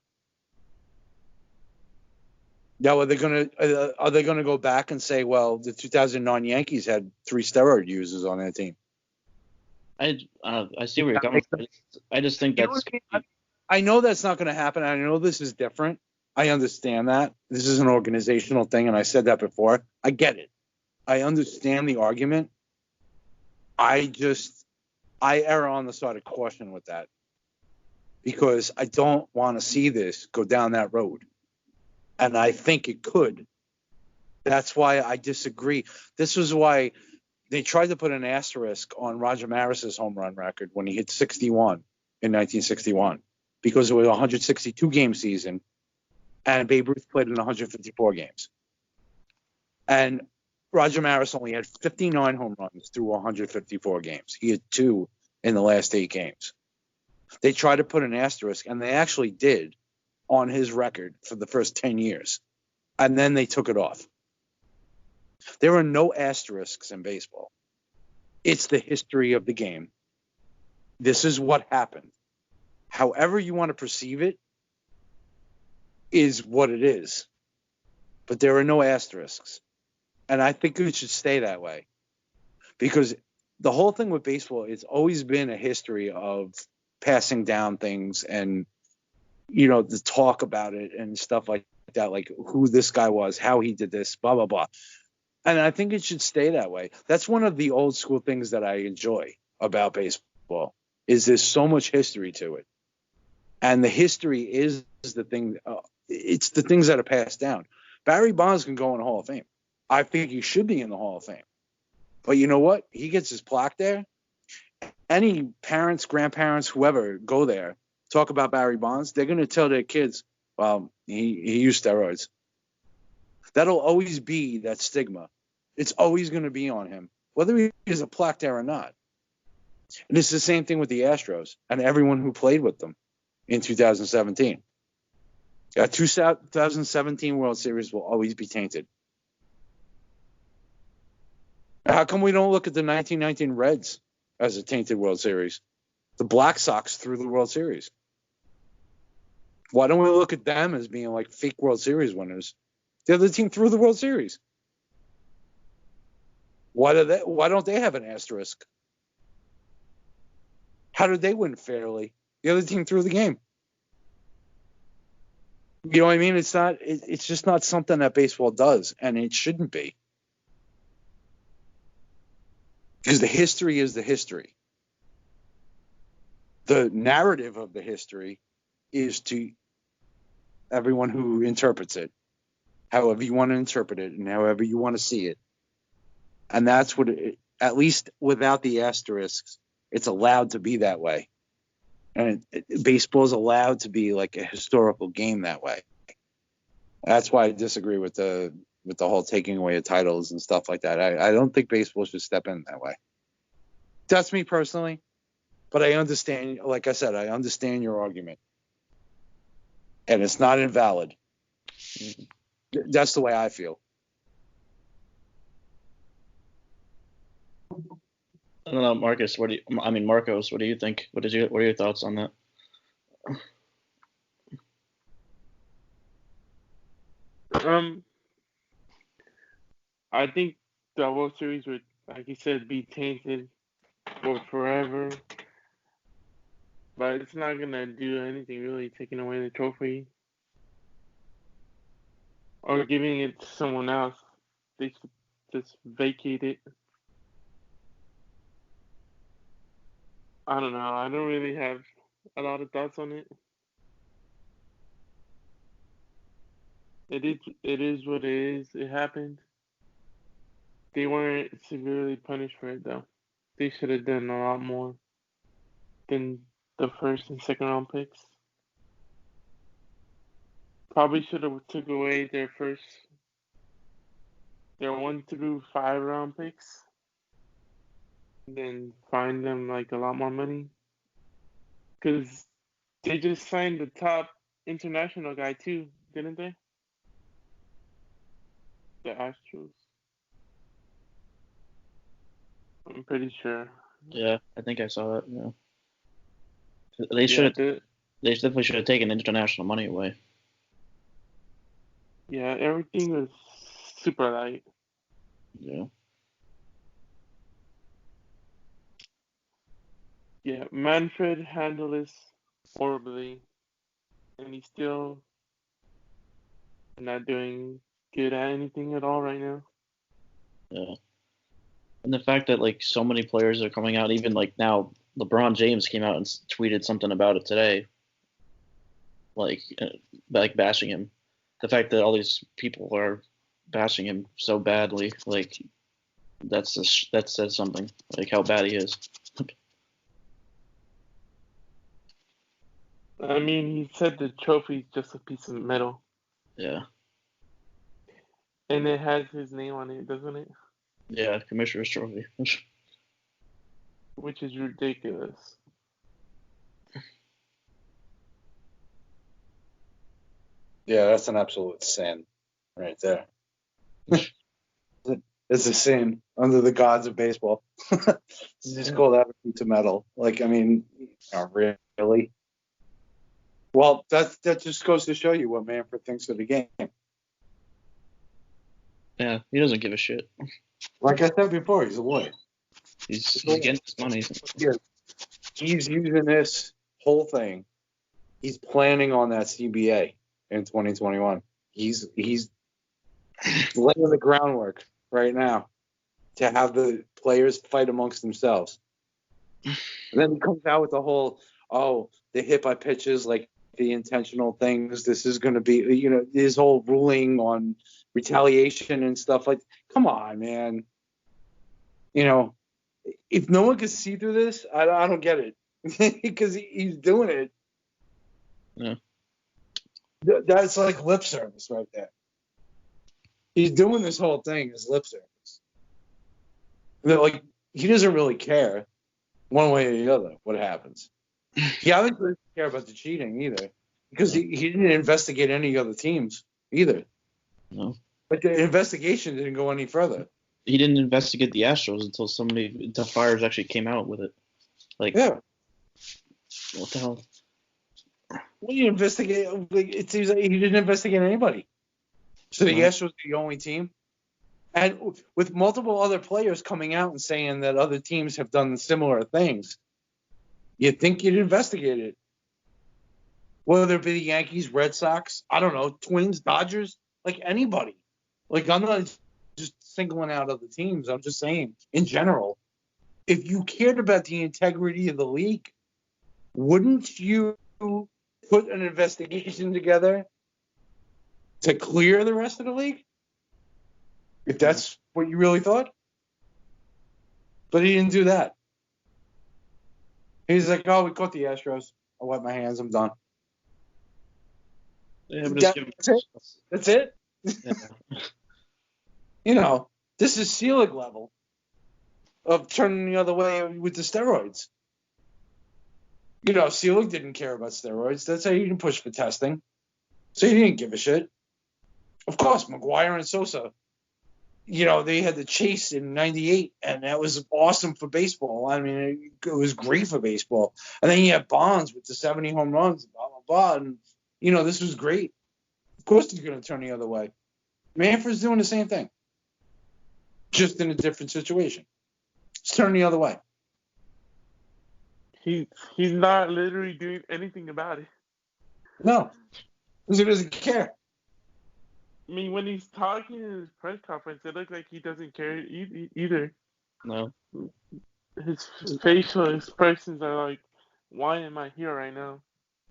C: Now, are they gonna go back and say, well, the 2009 Yankees had 3 steroid users on their team?
A: I see where you're coming from. I just think that's.
C: I know that's not going to happen. I know this is different. I understand that. This is an organizational thing, and I said that before. I get it. I understand the argument. I err on the side of caution with that because I don't want to see this go down that road. And I think it could. That's why I disagree. This was why they tried to put an asterisk on Roger Maris's home run record when he hit 61 in 1961 because it was a 162-game season and Babe Ruth played in 154 games. And Roger Maris only had 59 home runs through 154 games. He had 2 in the last 8 games. They tried to put an asterisk, and they actually did, on his record for the first 10 years. And then they took it off. There are no asterisks in baseball. It's the history of the game. This is what happened. However you want to perceive it is what it is. But there are no asterisks. And I think it should stay that way. Because the whole thing with baseball, it's always been a history of passing down things and, you know, the talk about it and stuff like that, like who this guy was, how he did this, blah, blah, blah. And I think it should stay that way. That's one of the old school things that I enjoy about baseball is there's so much history to it. And the history is the thing. It's the things that are passed down. Barry Bonds can go in the Hall of Fame. I think he should be in the Hall of Fame. But you know what? He gets his plaque there. Any parents, grandparents, whoever go there, talk about Barry Bonds, they're going to tell their kids, well, he used steroids. That'll always be that stigma. It's always going to be on him, whether he has a plaque there or not. And it's the same thing with the Astros and everyone who played with them in 2017. That 2017 World Series will always be tainted. How come we don't look at the 1919 Reds as a tainted World Series? The Black Sox threw the World Series. Why don't we look at them as being like fake World Series winners? The other team threw the World Series. Why don't they have an asterisk? How did they win fairly? The other team threw the game. You know what I mean? It's just not something that baseball does, and it shouldn't be. Because the history is the history. The narrative of the history is to everyone who interprets it, however you want to interpret it and however you want to see it. And that's what, at least without the asterisks, it's allowed to be that way. And baseball is allowed to be like a historical game that way. That's why I disagree with the whole taking away of titles and stuff like that. I don't think baseball should step in that way. That's me personally. But I understand, like I said, I understand your argument. And it's not invalid. That's the way I feel.
A: I don't know, Marcos. Marcos, what do you think? What are your thoughts on that?
D: I think the World Series would, like you said, be tainted for forever. But it's not gonna do anything really, taking away the trophy or giving it to someone else. They should just vacate it. I don't know. I don't really have a lot of thoughts on it. It is what it is. It happened. They weren't severely punished for it though. They should have done a lot more than the first and second round picks. Probably should have took away their 1 through 5 round picks. Then find them like a lot more money. Because they just signed the top international guy too, didn't they? The Astros. I'm pretty sure.
A: Yeah, I think I saw that. Yeah. They should have. They definitely should have taken international money away.
D: Yeah, everything was super light.
A: Yeah.
D: Yeah, Manfred handled this horribly, and he's still not doing good at anything at all right now.
A: Yeah. And the fact that like so many players are coming out, even like now, LeBron James came out and tweeted something about it today, like bashing him. The fact that all these people are bashing him so badly, like that says something, like how bad he is.
D: I mean, he said the trophy's just a piece of metal,
A: Yeah.
D: and it has his name on it, doesn't it?
A: Yeah, Commissioner's Trophy.
D: Which is ridiculous.
C: Yeah, that's an absolute sin right there. It's a sin under the gods of baseball. to just call that a piece of metal. Like, I mean, really? Well, that just goes to show you what Manfred thinks of the game.
A: Yeah, he doesn't give a shit.
C: Like I said before, he's a lawyer.
A: He's getting his money.
C: Yeah. He's using this whole thing. He's planning on that CBA in 2021. He's laying the groundwork right now to have the players fight amongst themselves. And then he comes out with the whole, the hit by pitches, like the intentional things. This is going to be, his whole ruling on retaliation and stuff. Like, come on, man. If no one can see through this, I don't get it. Because he's doing it.
A: Yeah.
C: That's like lip service right there. He's doing this whole thing as lip service. Like, he doesn't really care one way or the other what happens. He obviously doesn't care about the cheating either, because he didn't investigate any other teams either.
A: No.
C: But the investigation didn't go any further.
A: He didn't investigate the Astros until Fires actually came out with it. Like,
C: Yeah.
A: What the hell?
C: Well, you investigate. It seems like he didn't investigate anybody. So the Astros are the only team. And with multiple other players coming out and saying that other teams have done similar things, you'd think you'd investigate it. Whether it be the Yankees, Red Sox, I don't know, Twins, Dodgers, like anybody. Like, I'm not just singling out other teams. I'm just saying, in general, if you cared about the integrity of the league, wouldn't you put an investigation together to clear the rest of the league? If that's what you really thought. But he didn't do that. He's like, we caught the Astros. I'll wipe my hands. I'm done.
A: Yeah,
C: That's it.
A: Yeah.
C: This is Selig level of turning the other way with the steroids. Selig didn't care about steroids. That's how he didn't push for testing. So he didn't give a shit. Of course, McGuire and Sosa, they had the chase in '98, and that was awesome for baseball. I mean, it was great for baseball. And then you have Bonds with the 70 home runs, blah, blah, blah. And, this was great. Of course he's going to turn the other way. Manfred's doing the same thing, just in a different situation. He's turning the other way.
D: He's not literally doing anything about it.
C: No, because he doesn't care.
D: I mean, when he's talking in his press conference, it looks like he doesn't care either.
A: No.
D: His facial expressions are like, why am I here right now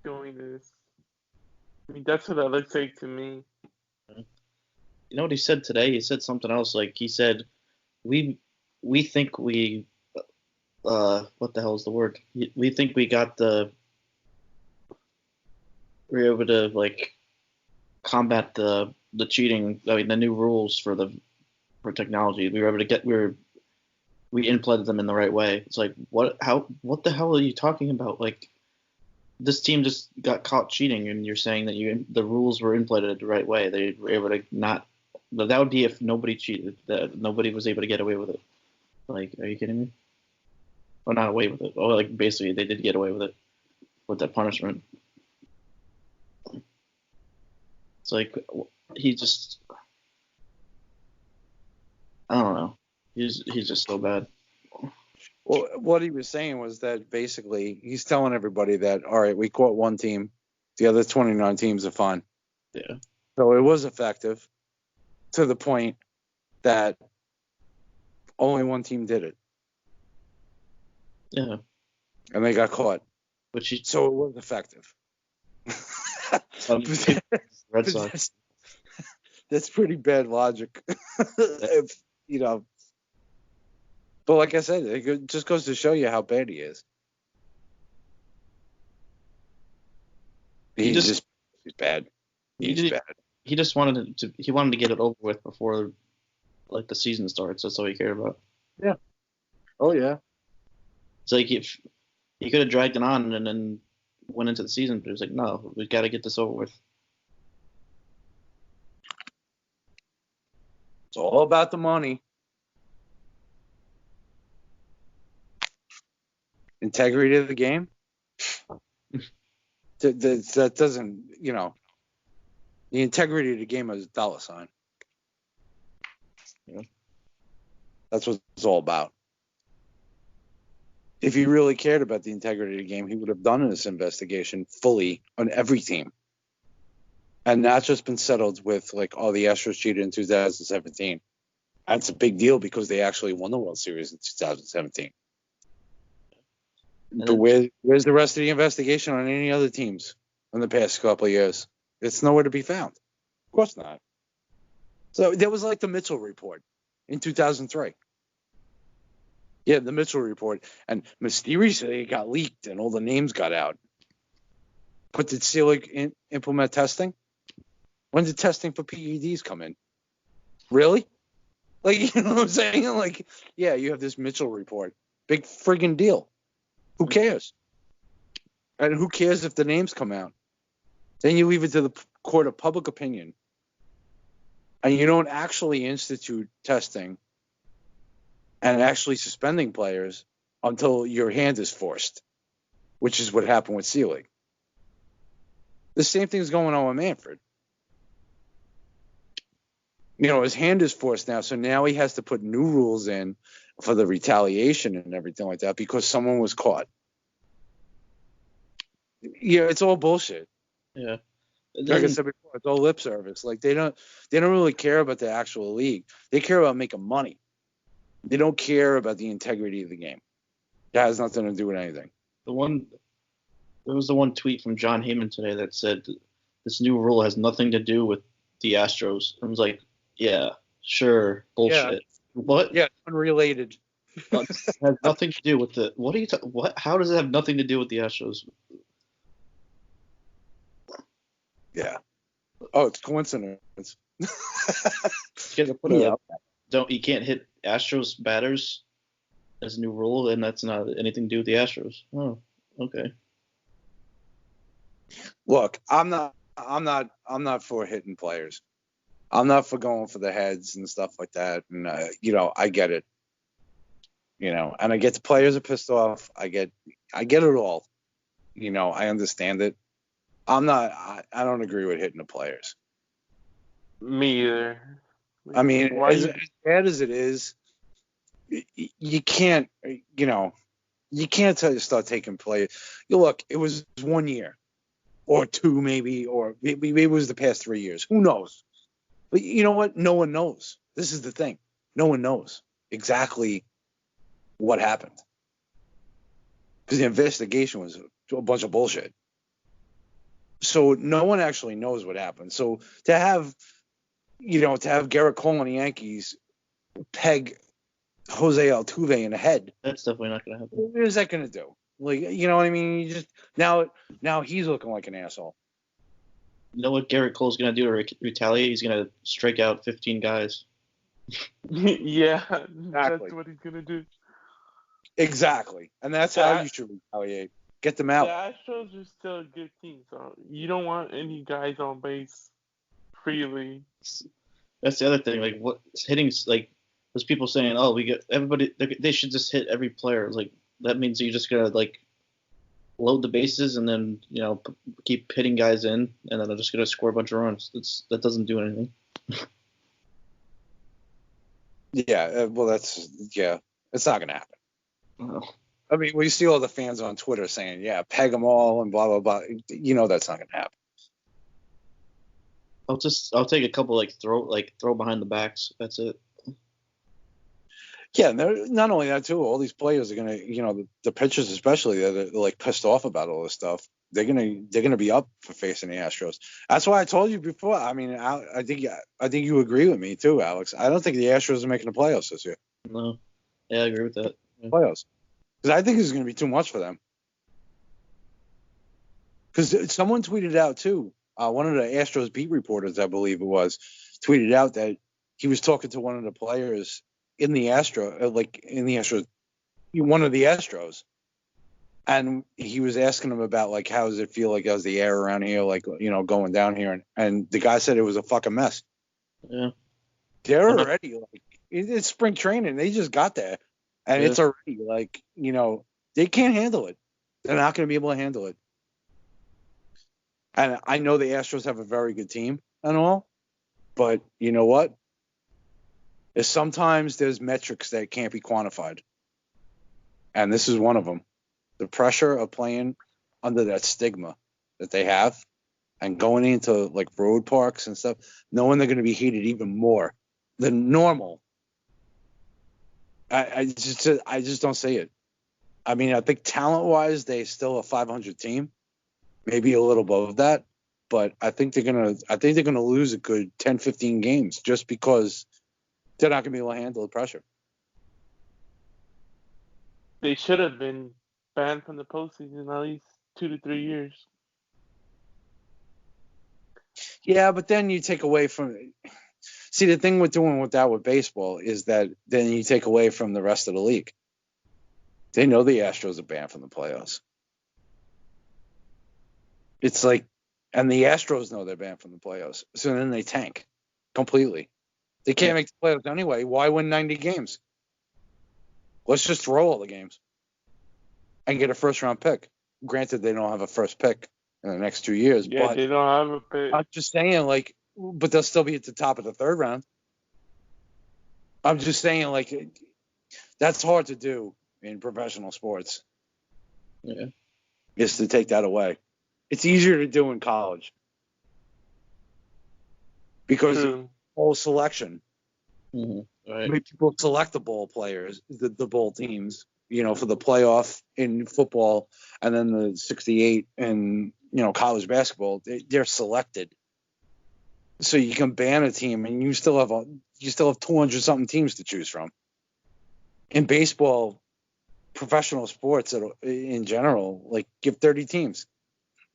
D: doing this? I mean, that's what it looks like to me.
A: You know what he said today? He said something else. Like, he said, we think we, what the hell is the word? We think we're able to, like, combat the cheating. I mean, the new rules for technology. We were able to we implemented them in the right way. It's like, what the hell are you talking about? Like, this team just got caught cheating, and you're saying that the rules were implemented the right way. They were able to not. But that would be if nobody cheated. That nobody was able to get away with it. Like, are you kidding me? Or not away with it? Or like basically they did get away with it with that punishment. It's like he just, I don't know. He's just so bad.
C: Well, what he was saying was that basically he's telling everybody that, all right, we caught one team, the other 29 teams are fine.
A: Yeah.
C: So it was effective to the point that only one team did it.
A: Yeah.
C: And they got caught. So it was effective.
A: Red Sox.
C: That's pretty bad logic. If, but like I said, it just goes to show you how bad he is. He's bad. He's bad.
A: He just wanted to get it over with before like the season starts. That's all he cared about.
C: Yeah. Oh yeah.
A: It's like if he could have dragged it on and then went into the season, but it was like, no, we got to get this over with.
C: It's all about the money. Integrity of the game. That doesn't, the integrity of the game is a dollar sign.
A: Yeah.
C: That's what it's all about. If he really cared about the integrity of the game, he would have done this investigation fully on every team. And not just been settled with, like, oh, the Astros cheated in 2017. That's a big deal because they actually won the World Series in 2017. But where's the rest of the investigation on any other teams in the past couple of years? It's nowhere to be found. Of course not. So there was like the Mitchell report in 2003. Yeah, the Mitchell report. And mysteriously it got leaked and all the names got out. But did Selig implement testing? When did testing for PEDs come in? Really? Like, you know what I'm saying? Like, yeah, you have this Mitchell report. Big friggin' deal. Who cares? And who cares if the names come out? Then you leave it to the court of public opinion. And you don't actually institute testing and actually suspending players until your hand is forced, which is what happened with Selig. The same thing is going on with Manfred. His hand is forced now, so now he has to put new rules in for the retaliation and everything like that because someone was caught. Yeah, it's all bullshit.
A: Yeah.
C: Like I said before, it's all lip service. Like they don't really care about the actual league. They care about making money. They don't care about the integrity of the game. That has nothing to do with anything.
A: There was the one tweet from John Heyman today that said this new rule has nothing to do with the Astros. I was like, yeah, sure, bullshit.
C: Yeah.
A: What?
C: Yeah, unrelated.
A: It has nothing to do with the. What are you? What? How does it have nothing to do with the Astros?
C: Yeah. Oh, it's coincidence.
A: You gotta put you can't hit Astros batters as a new rule, and that's not anything to do with the Astros. Oh, okay.
C: Look, I'm not for hitting players. I'm not for going for the heads and stuff like that. And I get it. And I get the players are pissed off. I get it all. I understand it. I don't agree with hitting the players.
D: Me either.
C: I mean, as bad as it is, you can't, you can't start taking players. Look, it was 1 year or two maybe, or maybe it was the past 3 years. Who knows? But you know what? No one knows. This is the thing. No one knows exactly what happened. Because the investigation was a bunch of bullshit. So no one actually knows what happened. So to have Garrett Cole and the Yankees peg Jose Altuve in the head,
A: that's definitely not going to happen.
C: What is that going to do? Like, you know what I mean? You just now he's looking like an asshole.
A: You know what Garrett Cole's going to do to retaliate? He's going to strike out 15 guys.
D: Yeah,
C: exactly.
D: That's what he's going to do.
C: Exactly. And that's how you should retaliate. Get them out.
D: The Astros are still a good team, so you don't want any guys on base freely.
A: That's the other thing. Like, what hitting? Like, there's people saying, "Oh, we get everybody. They should just hit every player." Like, that means you're just gonna like load the bases and then keep hitting guys in, and then they're just gonna score a bunch of runs. That doesn't do anything.
C: Yeah, well, it's not gonna happen.
A: Oh.
C: I mean, we see all the fans on Twitter saying, "Yeah, peg them all" and blah blah blah. That's not gonna happen.
A: I'll take a couple throw behind the backs. That's it.
C: Yeah, not only that too. All these players are gonna, the pitchers especially, they're like pissed off about all this stuff. They're gonna be up for facing the Astros. That's why I told you before. I mean, I think you agree with me too, Alex. I don't think the Astros are making the playoffs this year.
A: No, yeah, I agree with that. Yeah.
C: Playoffs, because I think it's gonna be too much for them. Because someone tweeted out too. One of the Astros beat reporters, I believe it was, tweeted out that he was talking to one of the players in the Astros, one of the Astros, and he was asking him about like how does it feel like how's the air around here, like going down here, and the guy said it was a fucking mess.
A: Yeah,
C: they're already like it's spring training. They just got there, and it's already like they can't handle it. They're not going to be able to handle it. And I know the Astros have a very good team and all, but you know what? Sometimes there's metrics that can't be quantified. And this is one of them. The pressure of playing under that stigma that they have and going into like road parks and stuff, knowing they're going to be heated even more than normal. I just don't see it. I mean, I think talent-wise, they're still a 500 team. Maybe a little above that, but I think they're gonna lose a good 10, 15 games just because they're not gonna be able to handle the pressure.
D: They should have been banned from the postseason at least 2 to 3 years.
C: Yeah, but then you take away from. See, the thing with doing with baseball is that then you take away from the rest of the league. They know the Astros are banned from the playoffs. It's like, and the Astros know they're banned from the playoffs. So then they tank completely. They can't make the playoffs anyway. Why win 90 games? Let's just throw all the games and get a first-round pick. Granted, they don't have a first pick in the next 2 years.
D: Yeah,
C: but
D: they don't have a pick.
C: I'm just saying, but they'll still be at the top of the third round. I'm just saying, that's hard to do in professional sports.
A: Yeah.
C: Is to take that away. It's easier to do in college because of bowl selection.
A: Mm-hmm. Right.
C: Make people select the bowl players, the bowl teams, for the playoff in football, and then the 68 in college basketball. They're selected, so you can ban a team, and you still have 200 something teams to choose from. In baseball, professional sports in general, give 30 teams.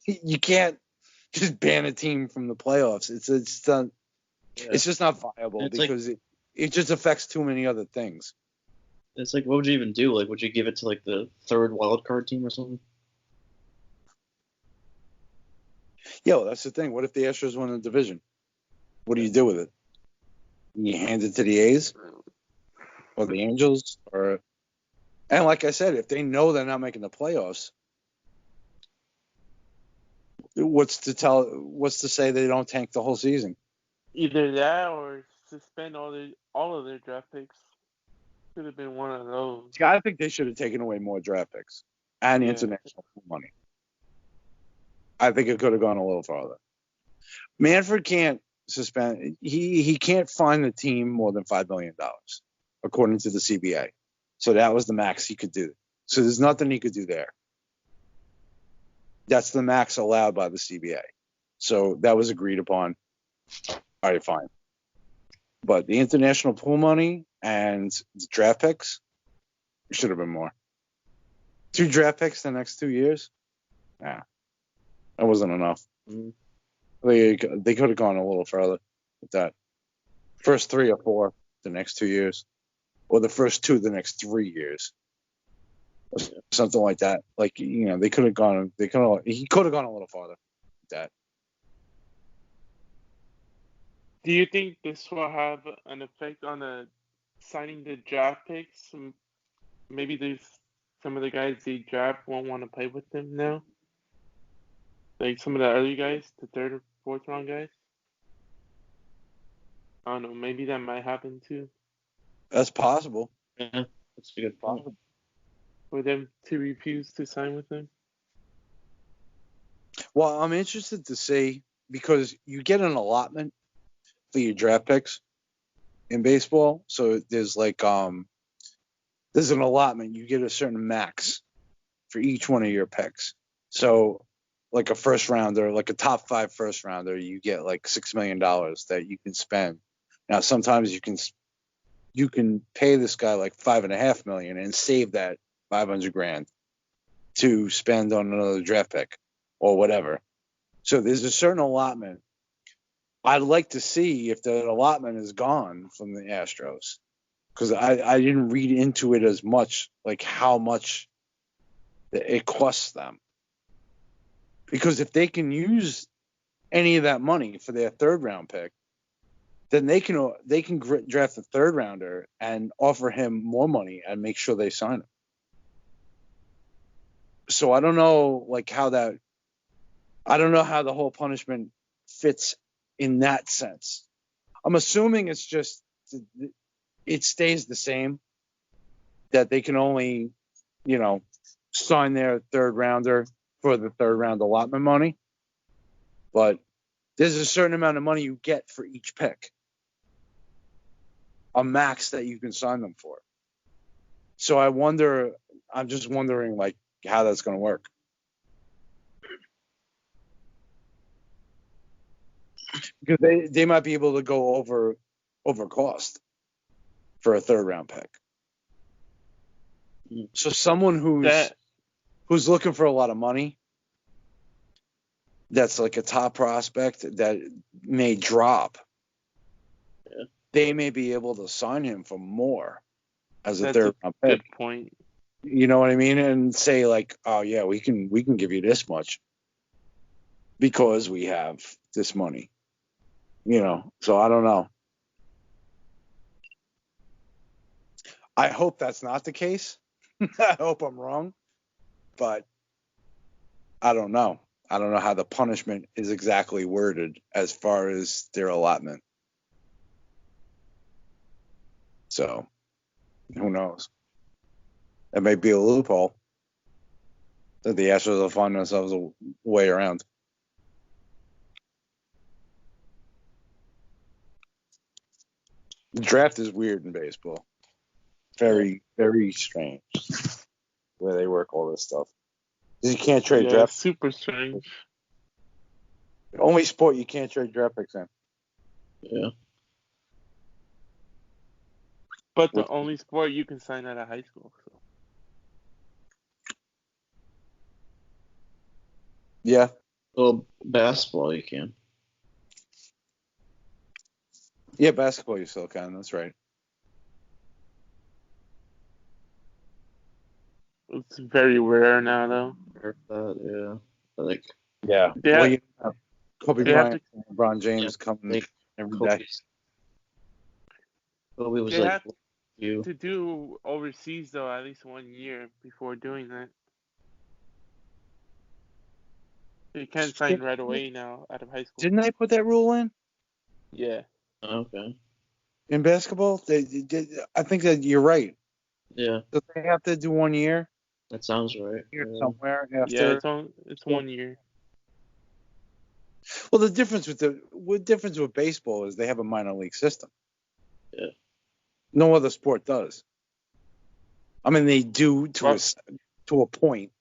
C: You can't just ban a team from the playoffs. It's just not viable because it just affects too many other things.
A: It's like, what would you even do? Like, would you give it to the third wild card team or something?
C: Yo, that's the thing. What if the Astros win the division? What do you do with it? You hand it to the A's or the Angels, and like I said, if they know they're not making the playoffs, what's to say they don't tank the whole season?
D: Either that or suspend all of their draft picks. Could have been one of those.
C: I think they should have taken away more draft picks and international money. I think it could have gone a little farther. Manfred can't suspend. He can't fine the team more than $5 million, according to the CBA. So that was the max he could do. So there's nothing he could do there. That's the max allowed by the CBA. So that was agreed upon. All right, fine. But the international pool money and the draft picks, it should have been more. 2 draft picks the next 2 years? Nah, that wasn't enough.
A: Mm-hmm.
C: They could have gone a little further with that. First 3 or 4 the next 2 years, or the first 2 the next 3 years, or something like that. They could have gone. He could have gone a little farther with that.
D: Do you think this will have an effect on signing the draft picks? Maybe there's some of the guys they draft won't want to play with them now. Like some of the early guys, the third or fourth round guys. I don't know. Maybe that might happen too.
C: That's possible.
A: Yeah, that's a good point.
D: For them to refuse to sign with them.
C: Well, I'm interested to see because you get an allotment for your draft picks in baseball. So there's there's an allotment. You get a certain max for each one of your picks. So like a first rounder, like a top 5 first rounder, you get like $6 million that you can spend. Now sometimes you can pay this guy like $5.5 million and save that $500,000 to spend on another draft pick or whatever. So there's a certain allotment. I'd like to see if the allotment is gone from the Astros because I didn't read into it as much, like how much it costs them. Because if they can use any of that money for their third round pick, then they can draft a third rounder and offer him more money and make sure they sign him. So I don't know how the whole punishment fits in that sense. I'm assuming it's just it stays the same, that they can only, sign their third rounder for the third round allotment money. But there's a certain amount of money you get for each pick, a max that you can sign them for. So I'm just wondering how that's going to work. Because they might be able to go over cost for a third round pick. So someone who's looking for a lot of money, that's like a top prospect that may drop.
A: Yeah.
C: They may be able to sign him for more as a third round pick.
D: Good point.
C: You know what I mean? And say oh yeah, we can give you this much because we have this money. So I don't know. I hope that's not the case. I hope I'm wrong, but I don't know. I don't know how the punishment is exactly worded as far as their allotment. So who knows? That may be a loophole that the Astros will find themselves a way around. The draft is weird in baseball. Very, very strange where they work all this stuff. Because you can't trade draft.
D: Super strange.
C: The only sport you can't trade draft picks in.
A: Yeah.
D: But the only sport you can sign out of high school. So.
C: Yeah.
A: Well, basketball you can.
C: Yeah, basketball you still can. That's right.
D: It's very rare now, though.
A: Yeah.
C: Yeah.
D: Yeah.
C: Well, you have Kobe Bryant and LeBron James coming every day.
A: Kobe was
D: to do overseas, though, at least 1 year before doing that. You can't sign right away now out of high school.
C: Didn't they put that rule in?
D: Yeah.
A: Okay.
C: In basketball? They did. I think that you're right.
A: Yeah.
C: So they have to do 1 year?
A: That sounds right.
C: Somewhere after.
D: Yeah, it's 1 year.
C: Well, the difference with baseball is they have a minor league system.
A: Yeah.
C: No other sport does. I mean, they do to a point.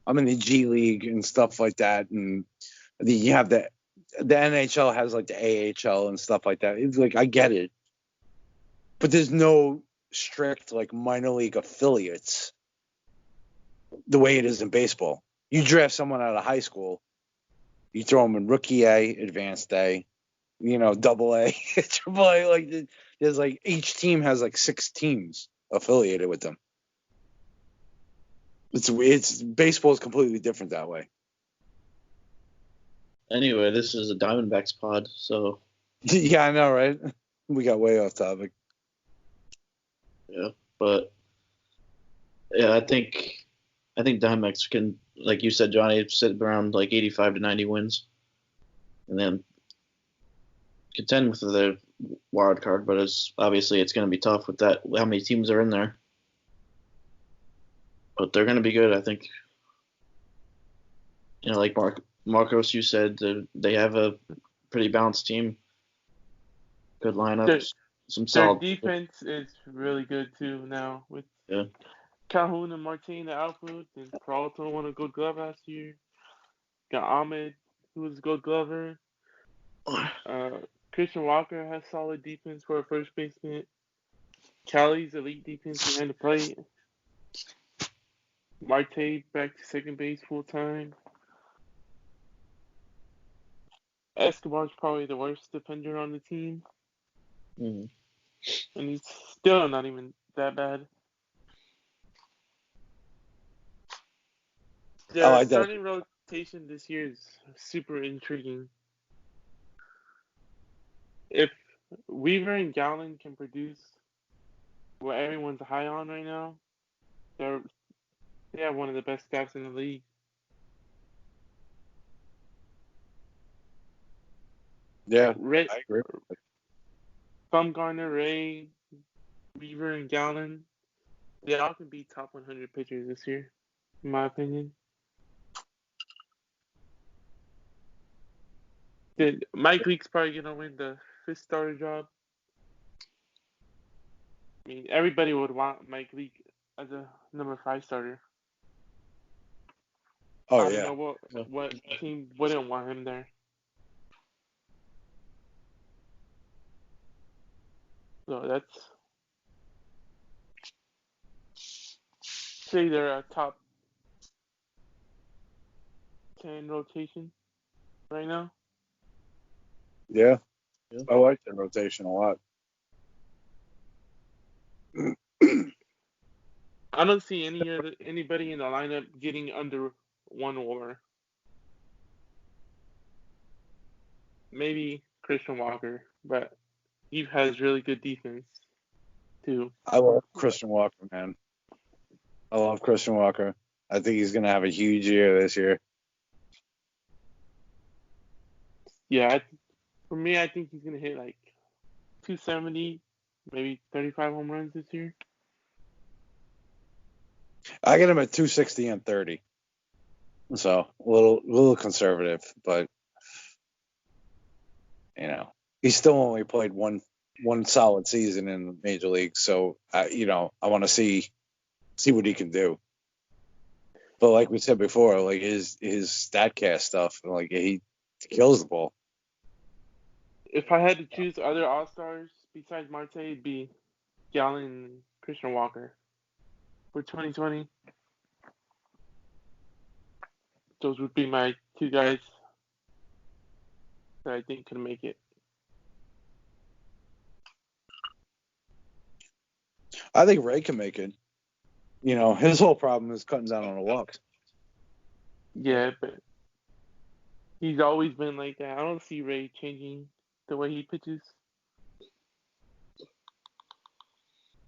C: I'm in the G League and stuff like that, and you have the NHL has the AHL and stuff like that. It's I get it, but there's no strict minor league affiliates the way it is in baseball. You draft someone out of high school, you throw them in rookie A, advanced A, double A, triple A. There's each team has 6 teams affiliated with them. It's baseball is completely different that way.
A: Anyway, this is a Diamondbacks pod, so.
C: Yeah, I know, right? We got way off topic.
A: Yeah, but yeah, I think I think Diamondbacks can, like you said, Johnny, sit around like 85 to 90 wins, and then contend with the wild card. But it's going to be tough with that. How many teams are in there? But they're going to be good, I think. Like Marcos, you said, they have a pretty balanced team. Good lineups, some
D: Their
A: solid
D: defense is really good too now with Calhoun and Marte in the outfield, and Peralta won a Gold Glove last year. Got Ahmed, who was a Gold Glover. Christian Walker has solid defense for a first baseman. Callie's elite defense behind the plate. Marte back to second base full time. Escobar's probably the worst defender on the team.
A: Mm-hmm.
D: And he's still not even that bad. The starting rotation this year is super intriguing. If Weaver and Gallen can produce what everyone's high on right now, they have one of the best staffs in the league.
C: Yeah, I agree.
D: Bumgarner, Ray, Weaver, and Gallen, they all can be top 100 pitchers this year, in my opinion. Mike Leake's probably going to win the fifth starter job. I mean, everybody would want Mike Leake as a number 5 starter. I don't know what team wouldn't want him there. So that's, say they're a top 10 rotation right now.
C: Yeah. I like the rotation a lot.
D: I don't see anybody in the lineup getting under 1 WAR. Maybe Christian Walker, but he has really good defense too.
C: I love Christian Walker, man. I love Christian Walker. I think he's going to have a huge year this year.
D: Yeah, for me, I think he's going to hit like 270, maybe 35 home runs this year.
C: I get him at 260 and 30. So a little conservative, but he's still only played one solid season in the major league. So I want to see what he can do. But like we said before, like his StatCast stuff, like he kills the ball.
D: If I had to choose other All-Stars besides Marte, it'd be Gallen and Christian Walker for 2020. Those would be my 2 guys that I think can make it.
C: I think Ray can make it. His whole problem is cutting down on the walks.
D: Yeah, but he's always been like that. I don't see Ray changing the way he pitches.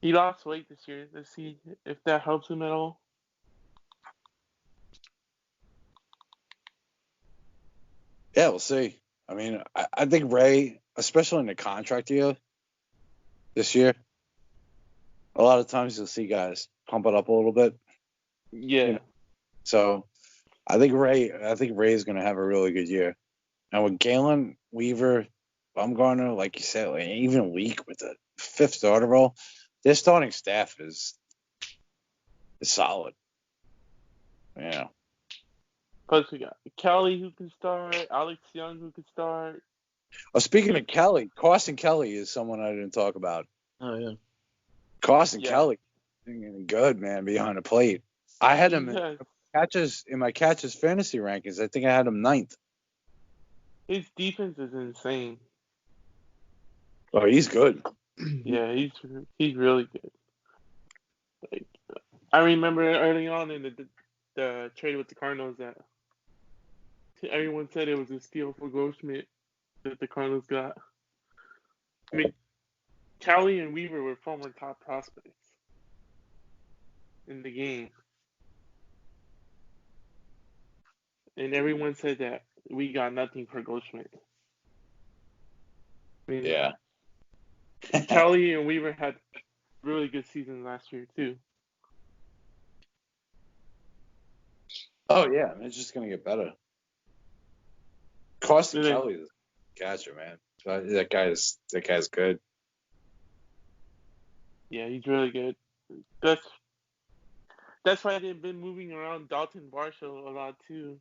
D: He lost weight this year. Let's see if that helps him at all.
C: Yeah, we'll see. I mean, I think Ray, especially in the contract year this year, a lot of times you'll see guys pump it up a little bit.
D: Yeah.
C: So I think Ray is going to have a really good year. And with Galen, Weaver, Bumgarner, like you said, like even Leak with the 5th starter role, their starting staff is solid. Yeah.
D: Plus we got Kelly who can start, Alex Young who can start.
C: Oh, speaking of Kelly, Carson Kelly is someone I didn't talk about.
A: Oh yeah.
C: Carson Kelly, good man behind the plate. I had him in my catches fantasy rankings. I think I had him 9th.
D: His defense is insane.
C: Oh, he's good.
D: Yeah, he's really good. Like, I remember early on in the trade with the Cardinals that everyone said it was a steal for Goldschmidt that the Cardinals got. I mean, Kelly and Weaver were former top prospects in the game. and everyone said that we got nothing for Goldschmidt. I mean,
C: Yeah.
D: Kelly and Weaver had really good seasons last year too.
C: Oh yeah, it's just gonna get better. Carson
D: And then-
C: Kelly is a catcher, man. That guy's good.
D: Yeah, he's really good. That's why they've been moving around Dalton Varsho a lot too.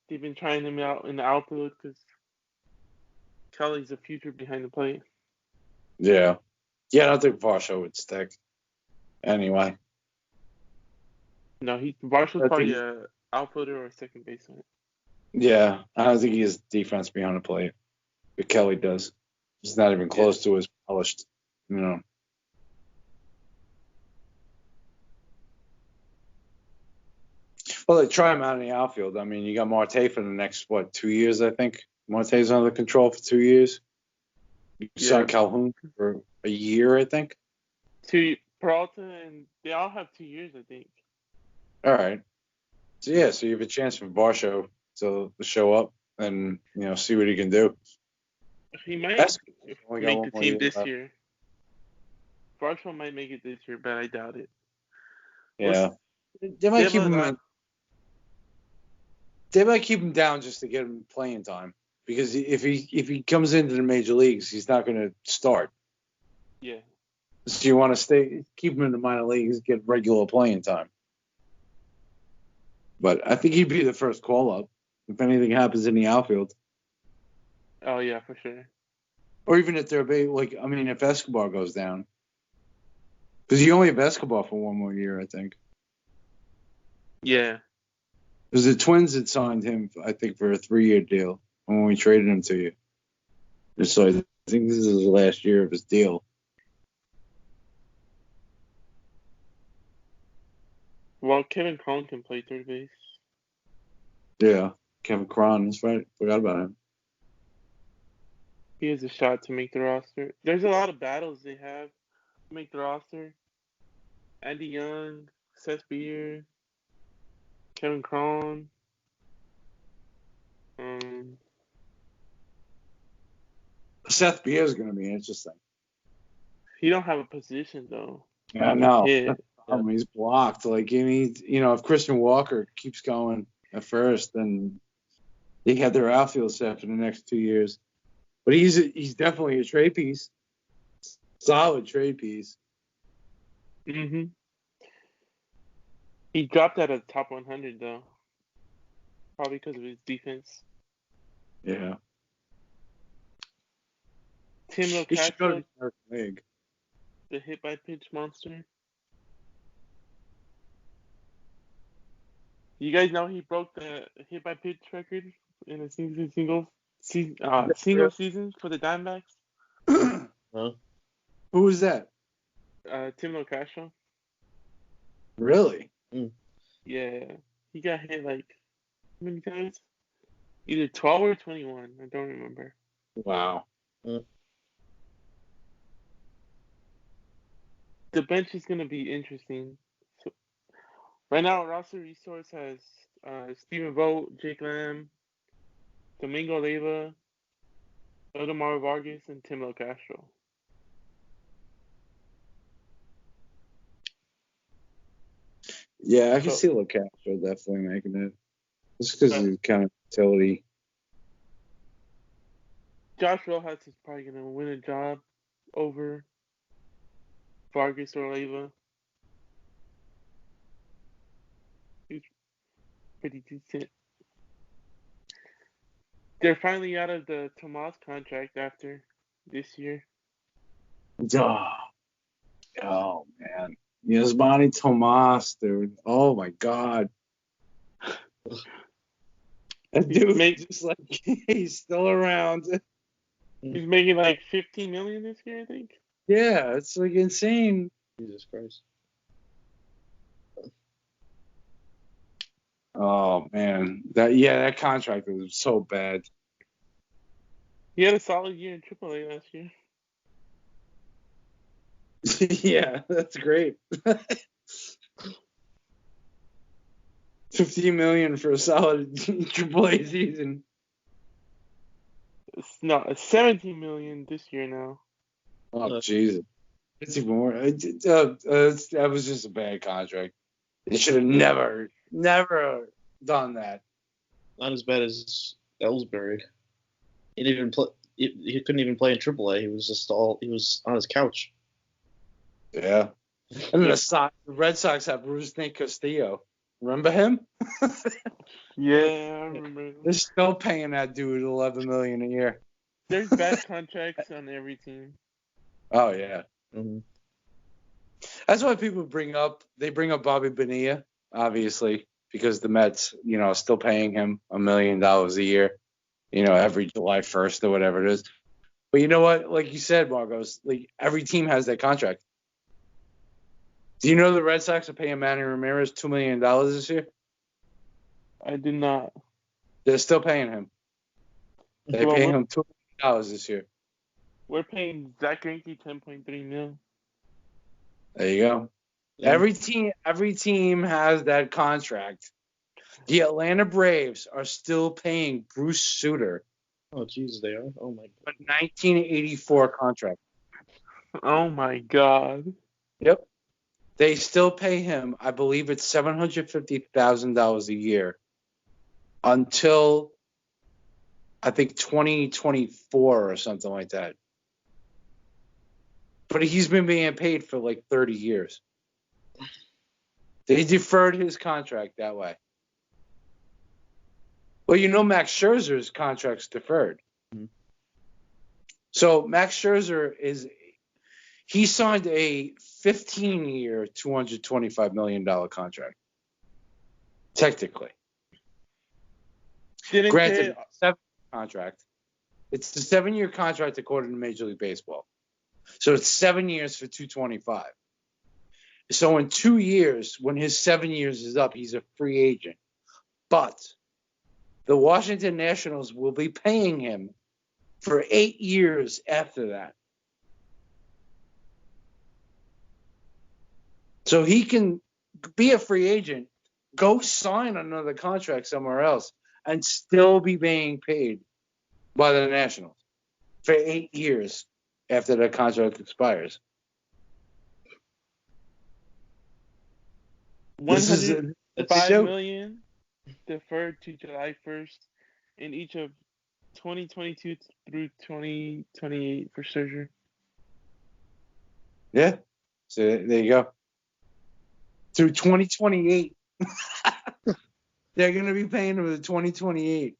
D: They've been trying him out in the outfield because Kelly's the future behind the plate.
C: Yeah. Yeah, I don't think Varsho would stick. Anyway.
D: No, Varshow's
C: I
D: probably
C: think-
D: a outfielder or a second baseman.
C: Yeah, I don't think he has defense behind the plate. But Kelly does. He's not even close to as polished. You know. Well, they try him out in the outfield. I mean, you got Marte for the next, 2 years, I think. Marte's under control for 2 years. You signed Calhoun for a year, I think.
D: Peralta, and they all have 2 years, I think.
C: All right. So, yeah, so you have a chance for Varsho to show up and, see what he can do.
D: He might
C: Only got
D: make
C: one
D: the
C: more
D: team
C: year
D: this
C: left.
D: year. Varsho might make it this year, but I doubt it.
C: Yeah. They might keep him down just to get him playing time. Because if he comes into the major leagues, he's not going to start.
D: Yeah.
C: So you want to keep him in the minor leagues, get regular playing time. But I think he'd be the first call up if anything happens in the outfield,
D: Oh yeah, for sure.
C: or even if if Escobar goes down, because you only have Escobar for one more year, I think.
D: Yeah.
C: Because the Twins had signed him, I think, for a 3-year deal when we traded him to you. And so I think this is the last year of his deal.
D: Well, Kevin Cron can play third base.
C: Yeah, Kevin Cron, that's right. Forgot about him.
D: He has a shot to make the roster. There's a lot of battles they have to make the roster. Andy Young, Seth Beer, Kevin Cron.
C: Seth Beer is going to be interesting.
D: He don't have a position though.
C: I know.
D: Hit.
C: He's blocked. If Christian Walker keeps going at first, then they have their outfield set for the next 2 years. But he's definitely a trade piece. Solid trade piece.
D: Mhm. He dropped out of the top 100 though, probably because of his defense.
C: Yeah.
D: Tim
C: He should go to
D: LoCascio,
C: the American League.
D: the hit by pitch monster. You guys know he broke the hit by pitch record in a single season for the Diamondbacks.
A: Huh?
C: Who was that?
D: Tim LoCascio.
C: Really?
D: Yeah, he got hit like how many times? Either 12 or 21. I don't remember.
C: Wow.
D: The bench is gonna be interesting. So, right now, roster resource has Stephen Vogt, Jake Lamb, Domingo Leyva, Odemar Vargas, and Tim LoCascio.
C: Yeah, I can see LoCascio definitely making it. Just because he's kind of utility.
D: Josh Rojas is probably gonna win a job over Vargas or Leyva. He's pretty decent. They're finally out of the Tomas contract after this year.
C: Oh man. Yasmani Tomas, dude. Oh my God. That dude just he's still around.
D: He's making like $15 million this year, I think.
C: Yeah, it's like insane.
A: Jesus Christ.
C: Oh man. That contract was so bad.
D: He had a solid year in AAA last year.
C: Yeah, that's great. $15 million for a solid AAA season.
D: It's 17 million this year now.
C: Oh, Jesus. It's even more. That was just a bad contract. They should have never done that.
A: Not as bad as Ellsbury. He didn't even play. He couldn't even play in AAA. He was on his couch.
C: Yeah. And then the Red Sox have Rusney Castillo. Remember him?
D: Yeah, I remember.
C: They're still paying that dude $11 million a year.
D: There's bad contracts on every team.
C: Oh yeah.
A: Mm-hmm.
C: That's why people bring up Bobby Bonilla, obviously, because the Mets, are still paying him $1 million a year, every July 1st or whatever it is. But you know what? Like you said, Marcos, like every team has that contract. Do you know the Red Sox are paying Manny Ramirez $2 million this year?
D: I did not.
C: They're still paying him. They're paying him $2 million this year.
D: We're paying Zach Greinke $10.3 million.
C: There you go. Yeah. Every team has that contract. The Atlanta Braves are still paying Bruce Sutter.
A: Oh, Jesus, they are. Oh my God.
C: A 1984 contract.
D: Oh my God.
C: Yep. They still pay him. I believe it's $750,000 a year until I think 2024 or something like that. But he's been being paid for like 30 years. They deferred his contract that way. Well, Max Scherzer's contract's deferred. Mm-hmm. So Max Scherzer he signed a 15-year, $225 million contract. Technically. Granted, it's a 7-year contract. It's the 7-year contract according to Major League Baseball. So it's 7 years for $225. So in 2 years, when his 7 years is up, he's a free agent. But the Washington Nationals will be paying him for 8 years after that. So he can be a free agent, go sign another contract somewhere else, and still be being paid by the Nationals for 8 years after the contract expires.
D: $105 million deferred to July 1st in each of 2022 through 2028 for Scherzer.
C: Yeah. So there you go. Through 2028. They're going to be paying him to 2028.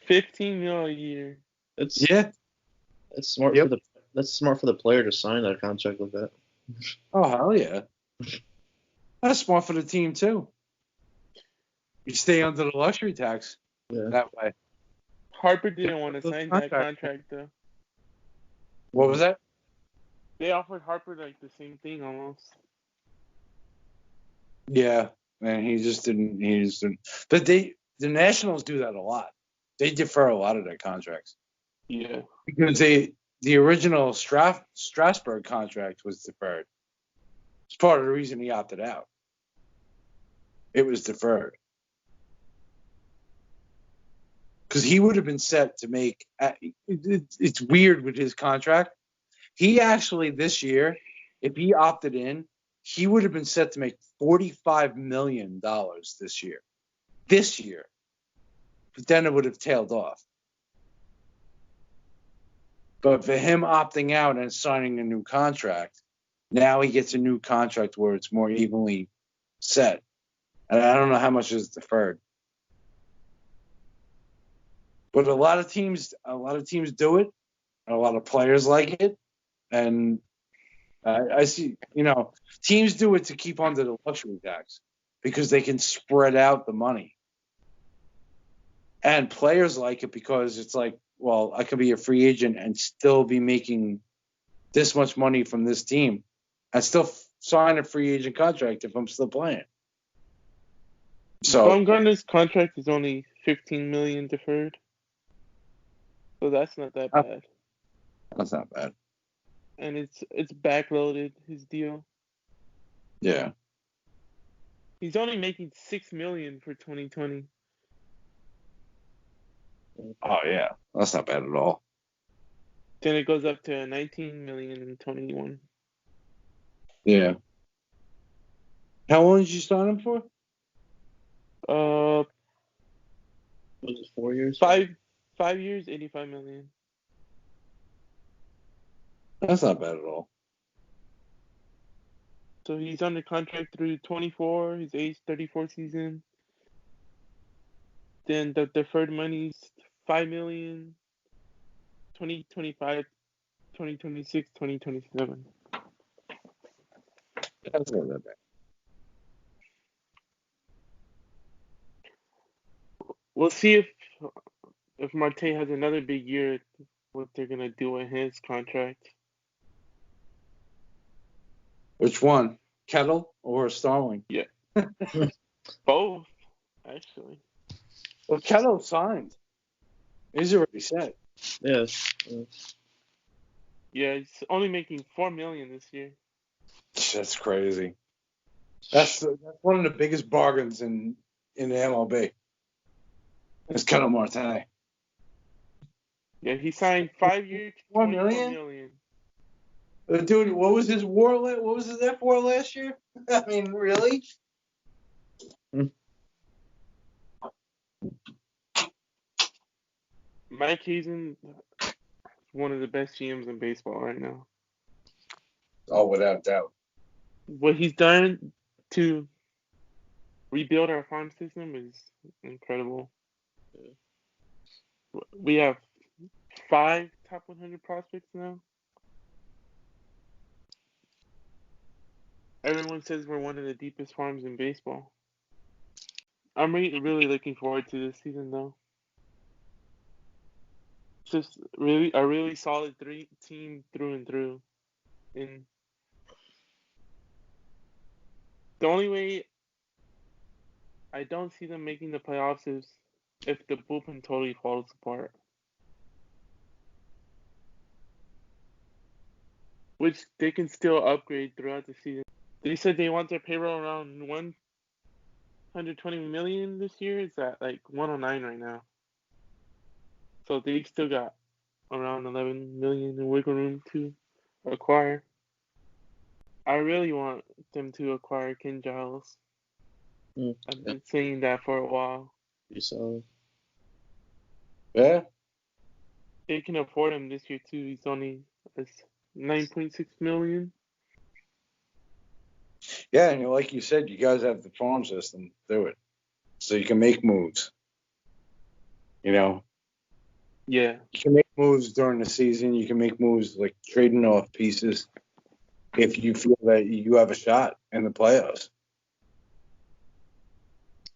D: $15 million a year.
A: That's smart. Yep. That's smart for the player to sign that contract with that.
C: Oh, hell yeah. That's smart for the team, too. You stay under the luxury tax that way.
D: Harper didn't want to sign that contract, though.
C: What was that?
D: They offered Harper like the same thing almost.
C: Yeah, man, he just didn't. But the Nationals do that a lot. They defer a lot of their contracts.
D: Yeah.
C: Because the original Strasburg contract was deferred. It's part of the reason he opted out. It was deferred. Because he would have been set to make. It's weird with his contract. He actually this year, if he opted in, he would have been set to make $45 million this year. This year. But then it would have tailed off. But for him opting out and signing a new contract, now he gets a new contract where it's more evenly set. And I don't know how much is deferred. But a lot of teams do it. A lot of players like it. And I see, teams do it to keep under the luxury tax because they can spread out the money. And players like it because it's like, well, I could be a free agent and still be making this much money from this team. I still sign a free agent contract if I'm still playing. So
D: Bumgarner's contract is only $15 million deferred. So that's not that bad.
C: That's not bad.
D: And it's backloaded, his deal.
C: Yeah.
D: He's only making $6 million for 2020.
C: Oh yeah, that's not bad at all.
D: Then it goes up to $19 million in 21.
C: Yeah. How long did you sign him for?
A: Was it 4 years?
D: 5 years, $85 million.
C: That's not bad at all.
D: So he's under contract through 24, his age 34 season. Then the deferred money's $5 million, 2025, 2026, 2027.
C: That's not that bad.
D: We'll see if Marte has another big year, what they're gonna do with his contract.
C: Which one? Kettle or Starling?
D: Yeah, both actually.
C: Well, Kettle signed. He's already set.
A: Yes.
D: Yeah, he's only making $4 million this year.
C: That's crazy. That's one of the biggest bargains in the MLB. It's Kettle Marte.
D: Yeah, he signed 5 years,
C: $4
D: $24
C: million?
D: million.
C: Dude, what was his WAR? What was his F4 last year? I mean, really?
D: Mike Hazen is one of the best GMs in baseball right now.
C: Oh, without doubt.
D: What he's done to rebuild our farm system is incredible. We have 5 top 100 prospects now. Everyone says we're one of the deepest farms in baseball. I'm really looking forward to this season, though. It's just really a really solid team through and through. And the only way I don't see them making the playoffs is if the bullpen totally falls apart. Which they can still upgrade throughout the season. They said they want their payroll around 120 million this year. It's at like 109 right now. So they still got around 11 million in wiggle room to acquire. I really want them to acquire Ken Giles. I've been saying that for a while.
A: You saw.
C: Yeah.
D: They can afford him this year too. He's only 9.6 million.
C: Yeah, and like you said, you guys have the farm system to do it, so you can make moves. You know.
D: Yeah.
C: You can make moves during the season. You can make moves like trading off pieces if you feel that you have a shot in the playoffs.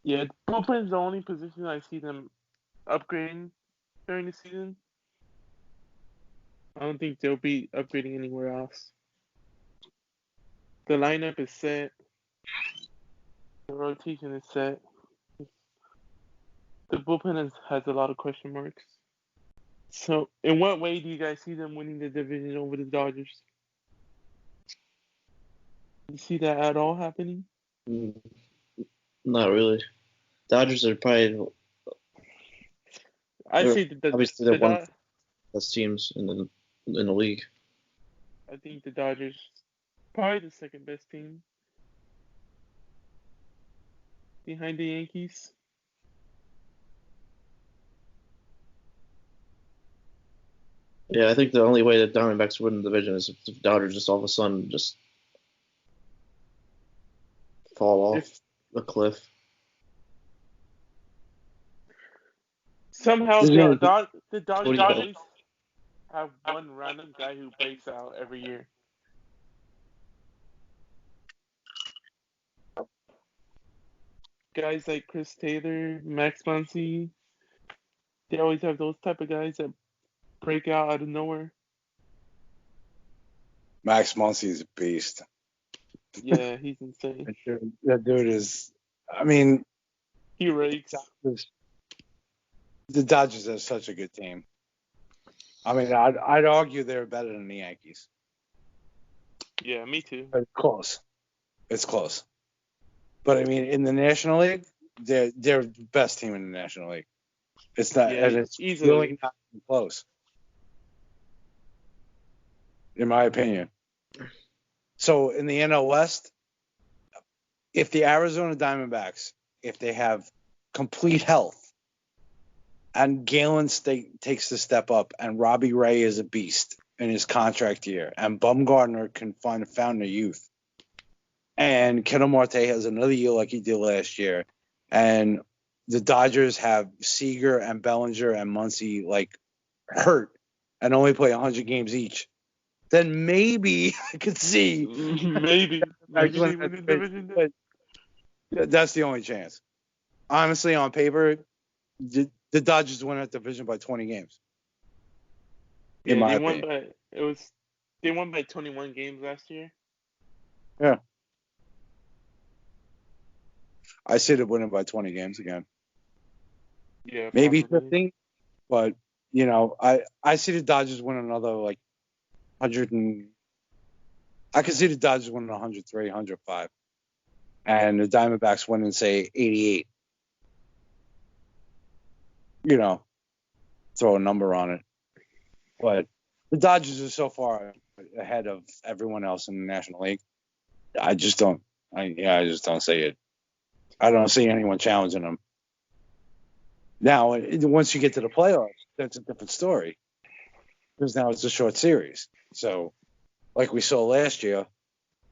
D: Yeah, bullpen is the only position I see them upgrading during the season. I don't think they'll be upgrading anywhere else. The lineup is set. The rotation is set. The bullpen has a lot of question marks. So, in what way do you guys see them winning the division over the Dodgers? You see that at all happening?
A: Not really. Dodgers are probably.
D: I see
A: obviously they're one of the best teams in the league.
D: I think the Dodgers probably the second best team behind the Yankees.
A: Yeah, I think the only way that Diamondbacks win the division is if the Dodgers just all of a sudden just fall off the cliff.
D: Somehow the Dodgers always have one random guy who breaks out every year. Guys like Chris Taylor, Max Muncy, they always have those type of guys that break out of nowhere.
C: Max Muncy is a beast.
D: Yeah, he's insane.
C: That dude is. I mean,
D: he rakes.
C: The Dodgers are such a good team. I mean, I'd argue they're better than the Yankees.
D: Yeah, me too.
C: It's close. It's close. But I mean, in the National League, they're the best team in the National League. It's not, and it's
D: easily.
C: really not even close, in my opinion. So in the NL West, if the Arizona Diamondbacks, if they have complete health, and Galen takes the step up, and Robbie Ray is a beast in his contract year, and Bumgarner can find a fountain of youth, and Ketel Marte has another year like he did last year, and the Dodgers have Seager and Bellinger and Muncy like hurt and only play 100 games each, then maybe I could see
D: maybe they win the division.
C: That's the only chance. Honestly, on paper, the Dodgers won that division by 20 games.
D: Yeah, they won by 21 games last year.
C: Yeah. I see them winning by 20 games again.
D: Yeah,
C: maybe
D: probably.
C: 15, but I see the Dodgers win another like 100 and I can see the Dodgers winning 103, 105, and the Diamondbacks winning say 88. Throw a number on it, but the Dodgers are so far ahead of everyone else in the National League. I just don't see it. I don't see anyone challenging them. Now, once you get to the playoffs, that's a different story. Because now it's a short series. So, like we saw last year,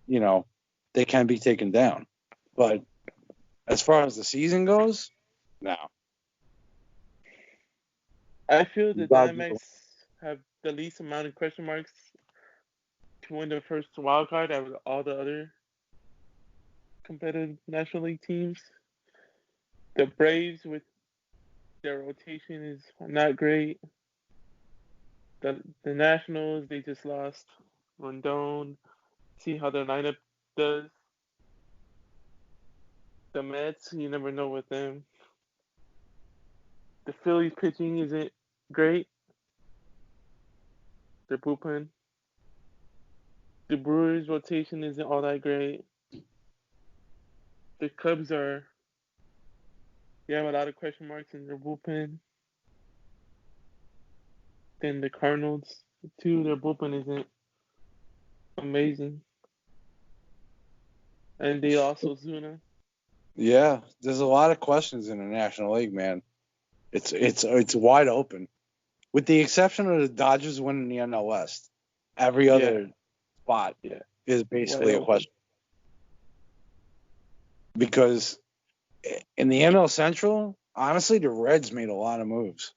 C: they can be taken down. But as far as the season goes, no.
D: I feel the Diamondbacks have the least amount of question marks to win the first wild card out of all the other competitive National League teams. The Braves, with their rotation, is not great. The Nationals, they just lost Rondon. See how their lineup does. The Mets, you never know with them. The Phillies pitching isn't great. Their bullpen. The Brewers' rotation isn't all that great. The Cubs they have a lot of question marks in their bullpen. Then the Cardinals, too, their bullpen isn't amazing. And they also Zuna.
C: Yeah, there's a lot of questions in the National League, man. It's wide open, with the exception of the Dodgers winning the NL West. Every other spot is basically a question. Because in the NL Central, honestly, the Reds made a lot of moves.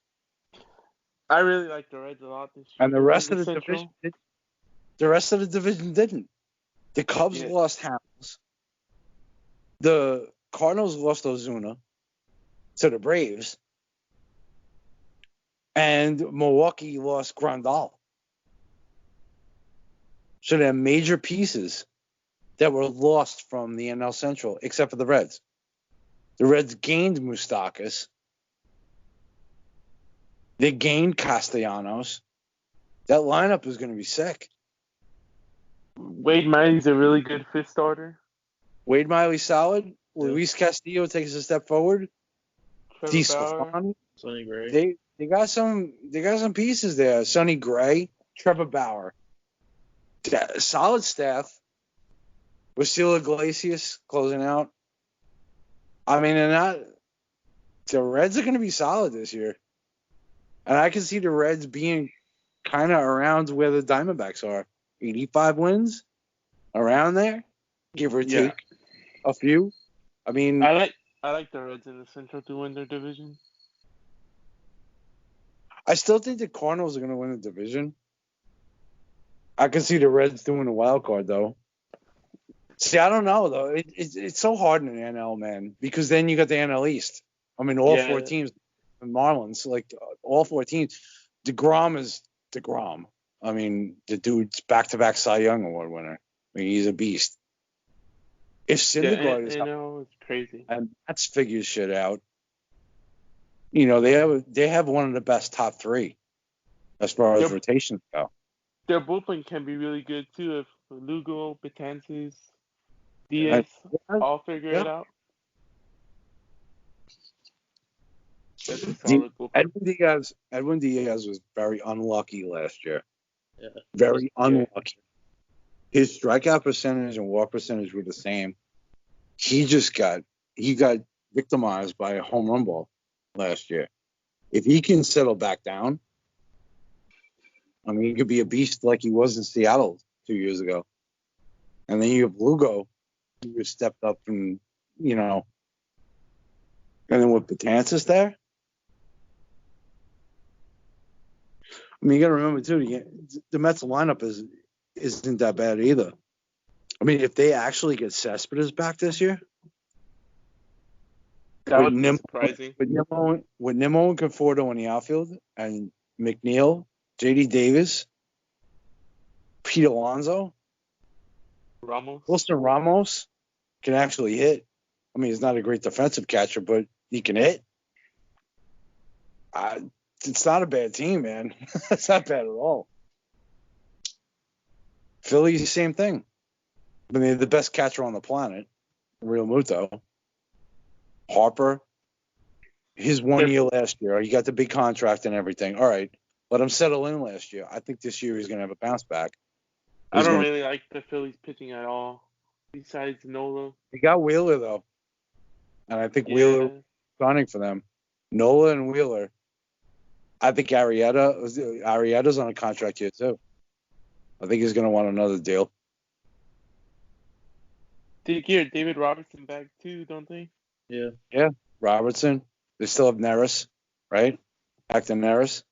D: I really like the Reds a lot this year.
C: And the rest of the division didn't. The Cubs lost Hamels. The Cardinals lost Ozuna to the Braves. And Milwaukee lost Grandal. So there are major pieces that were lost from the NL Central, except for the Reds. The Reds gained Moustakas. They gained Castellanos. That lineup is going to be sick.
D: Wade Miley's a really good fifth starter.
C: Wade Miley's solid. Luis Castillo takes a step forward.
D: Trevor
A: Sonny Gray.
C: They got some pieces there. Sonny Gray, Trevor Bauer. Solid staff. Wasila Iglesias closing out. I mean, the Reds are going to be solid this year. And I can see the Reds being kind of around where the Diamondbacks are. 85 wins, around there, give or take a few. I mean,
D: I like the Reds in the Central to win their division.
C: I still think the Cardinals are going to win the division. I can see the Reds doing a wild card, though. See, I don't know, though. It's so hard in the NL, man, because then you got the NL East. I mean, all four teams, the Marlins, like all four teams. DeGrom is DeGrom. I mean, the dude's back-to-back Cy Young Award winner. I mean, he's a beast. If Syndergaard is
D: it's crazy,
C: and Mets figures shit out, they have one of the best top three as far as rotations go.
D: Their bullpen can be really good too if Lugo, Betances, Diaz,
C: Yeah.
D: all figure it
C: Yeah.
D: out. That's a solid bullpen.
C: Edwin Diaz was very unlucky last year.
A: Yeah.
C: Very unlucky. His strikeout percentage and walk percentage were the same. He got victimized by a home run ball last year. If he can settle back down, I mean, he could be a beast like he was in Seattle 2 years ago. And then you have Lugo, who has stepped up and, and then with Betances there. I mean, you got to remember, too, the Mets lineup isn't that bad either. I mean, if they actually get Cespedes back this year,
D: that would be surprising.
C: With Nimmo and Conforto in the outfield, and McNeil, J.D. Davis, Pete Alonso, Wilson Ramos can actually hit. I mean, he's not a great defensive catcher, but he can hit. It's not a bad team, man. It's not bad at all. Philly, same thing. I mean, they're the best catcher on the planet, Real Muto. Harper, his 1 year last year, he got the big contract and everything. All right, let him settle in last year. I think this year he's going to have a bounce back.
D: I don't really like the Phillies pitching at all, besides Nola.
C: He got Wheeler, though. And I think Wheeler is signing for them. Nola and Wheeler. I think Arrieta's on a contract here, too. I think he's going to want another deal.
D: They get David Robertson back, too, don't they?
A: Yeah.
C: Yeah, Robertson. They still have Neris, right? Back to Neris.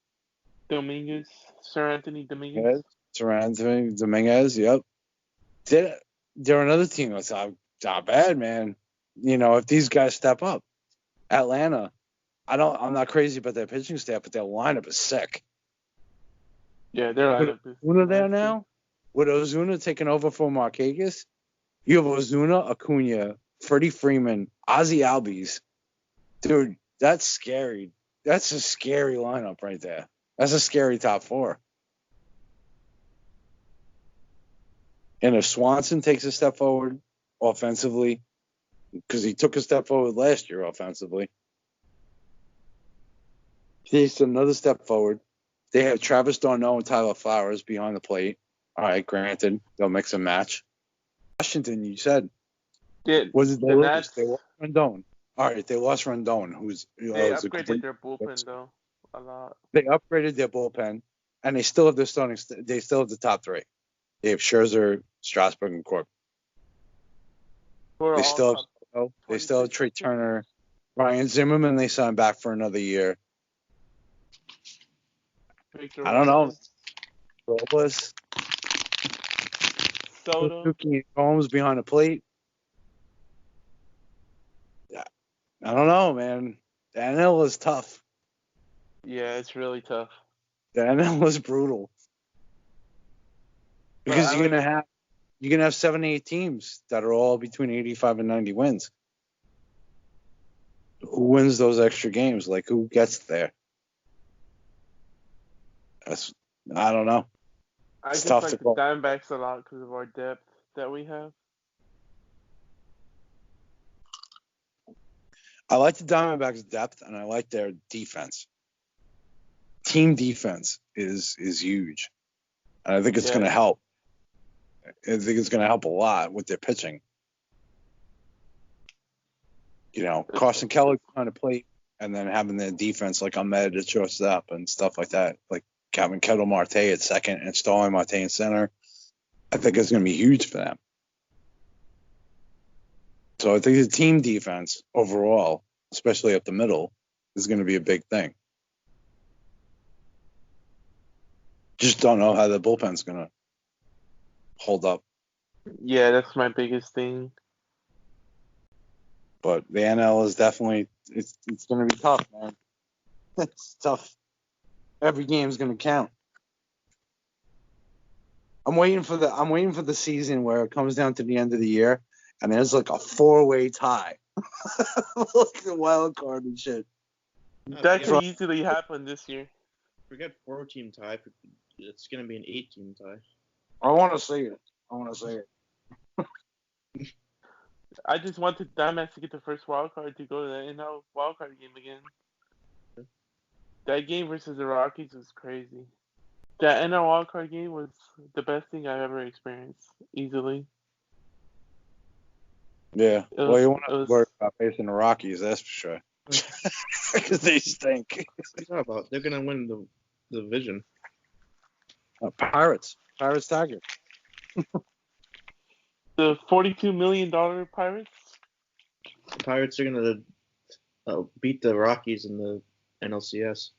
D: Dominguez. Sir Anthony Dominguez.
C: Yeah, Sir Anthony Dominguez, yep. They're another team that's not bad, man. If these guys step up. Atlanta, I'm not crazy about their pitching staff, but their lineup is sick.
D: Yeah, their lineup is
C: Ozuna there now? With Ozuna taking over for Marquez, you have Ozuna, Acuna, Freddie Freeman, Ozzie Albies. Dude, that's scary. That's a scary lineup right there. That's a scary top four. And if Swanson takes a step forward offensively, because he took a step forward last year offensively, he takes another step forward. They have Travis d'Arnaud and Tyler Flowers behind the plate. All right, granted, they'll mix and match. Washington, you said. Was it they lost Rendon? All right, they lost Rendon,
D: they upgraded their bullpen though a lot.
C: They upgraded their bullpen, and they still have their starting. They still have the top three. They have Scherzer, Strasburg, and Corbin. They still have Trey Turner, Ryan Zimmerman. They signed back for another year. I don't know. Robles,
D: Soto,
C: Holmes behind the plate. Yeah, I don't know, man. The NL is tough.
D: Yeah, it's really tough.
C: The NL is brutal because you're gonna have 7, 8 teams that are all between 85 and 90 wins. Who wins those extra games? Like, who gets there? I don't know.
D: I just like the Diamondbacks a lot because of our depth that we have.
C: I like the Diamondbacks' depth, and I like their defense. Team defense is huge, and I think it's going to help. I think it's going to help a lot with their pitching. Carson Kelly behind the plate, and then having their defense like Ahmed at shortstop and stuff like that, like Calvin Kettle Marte at second and Starling Marte in center. I think it's going to be huge for them. So I think the team defense overall, especially up the middle, is going to be a big thing. Just don't know how the bullpen's going to hold up.
D: Yeah, that's my biggest thing.
C: But the NL is definitely it's going to be tough, man. It's tough. Every game's going to count. I'm waiting for the season where it comes down to the end of the year and there's like a 4-way tie. Like the wild card and shit.
D: That could easily happen this year.
A: Forget 4-team tie. It's going to be an 8-team tie.
C: I want to see it.
D: I just want the Diamondbacks to get the first wild card to go to the NL wild card game again. That game versus the Rockies was crazy. That NL wild card game was the best thing I've ever experienced, easily.
C: Yeah.
D: It
C: Well, you
D: was,
C: want
D: it
C: to
D: was
C: worry about facing the Rockies, that's for sure. Because they stink.
A: What are you talking about? They're gonna win the division.
C: Pirates. Pirates Tigers.
D: the $42 million Pirates.
A: The Pirates are gonna beat the Rockies in the NLCS.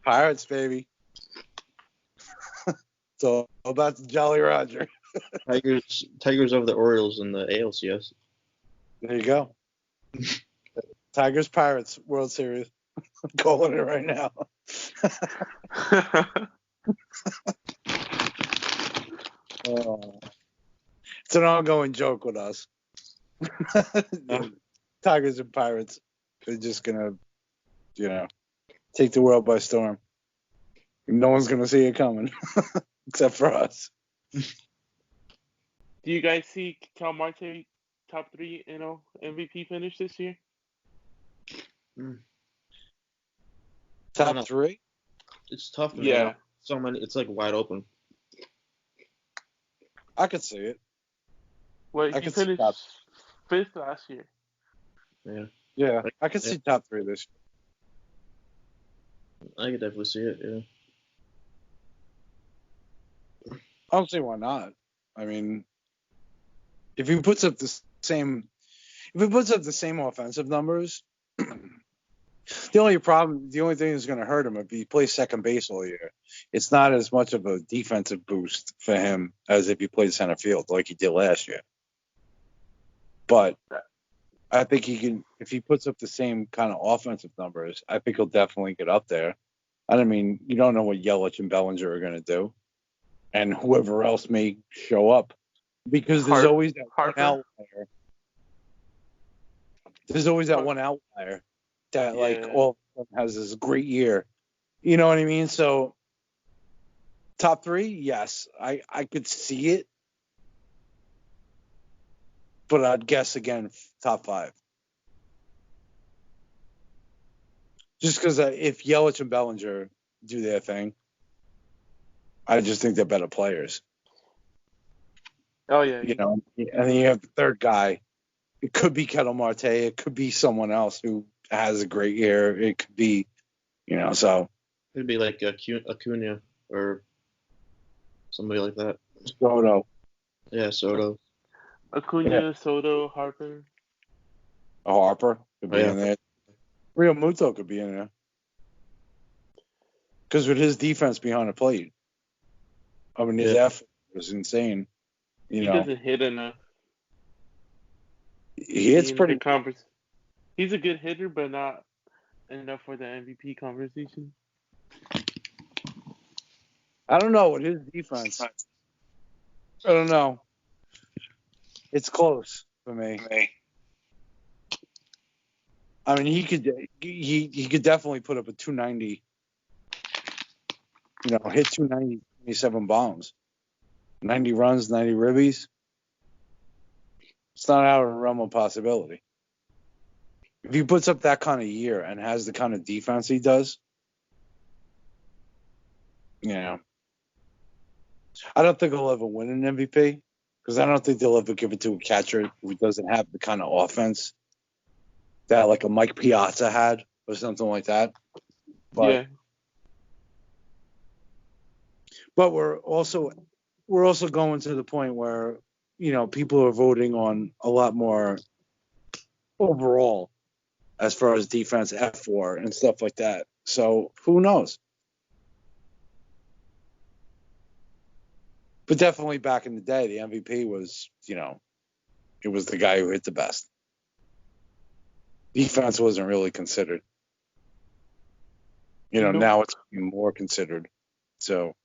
C: Pirates, baby. It's all about the Jolly Roger.
A: Tigers over the Orioles in the ALCS.
C: There you go. Tigers Pirates World Series. I'm calling it right now. It's an ongoing joke with us. Tigers and Pirates. They're just gonna, take the world by storm. No one's gonna see it coming, except for us.
D: Do you guys see Cal Marte top 3 MVP finish this year?
C: Top 3?
A: It's tough. Man.
D: Yeah.
A: So many. It's like wide open.
C: I could see it.
D: Well, he finished 5th last year.
A: Yeah.
C: Yeah, I could see top 3 this
A: year. I could definitely see it. Yeah.
C: I don't see why not. I mean, if he puts up the same offensive numbers, the only thing that's going to hurt him if he plays second base all year. It's not as much of a defensive boost for him as if he played center field like he did last year. But I think he can, if he puts up the same kind of offensive numbers, I think he'll definitely get up there. I mean, you don't know what Yelich and Bellinger are going to do, and whoever else may show up, because there's always that one outlier. There's always that one outlier that all of them has this great year. You know what I mean? So top 3, yes, I could see it, but I'd guess again top 5. Just because if Yelich and Bellinger do their thing, I just think they're better players.
D: Oh, yeah.
C: And then you have the third guy. It could be Ketel Marte. It could be someone else who has a great year. It could be, so.
A: It'd be like Acuna or somebody like that.
C: Soto.
A: Yeah, Soto.
D: Acuna, Soto, Harper.
C: Harper could be in there. Real Muto could be in there. Because with his defense behind the plate, I mean, his effort was insane.
D: He doesn't hit enough.
C: He hits pretty.
D: He's a good hitter, but not enough for the MVP conversation.
C: I don't know with his defense. I don't know. It's close for me. I mean, he could definitely put up a 290. Hit 290, 27 bombs, 90 runs, 90 ribbies. It's not out of the realm of possibility. If he puts up that kind of year and has the kind of defense he does, I don't think he'll ever win an MVP because I don't think they'll ever give it to a catcher who doesn't have the kind of offense that like a Mike Piazza had or something like that. But we're also going to the point where people are voting on a lot more overall as far as defense, F4 and stuff like that. So who knows? But definitely back in the day, the MVP was, it was the guy who hit the best. Defense wasn't really considered. Now it's being more considered. So,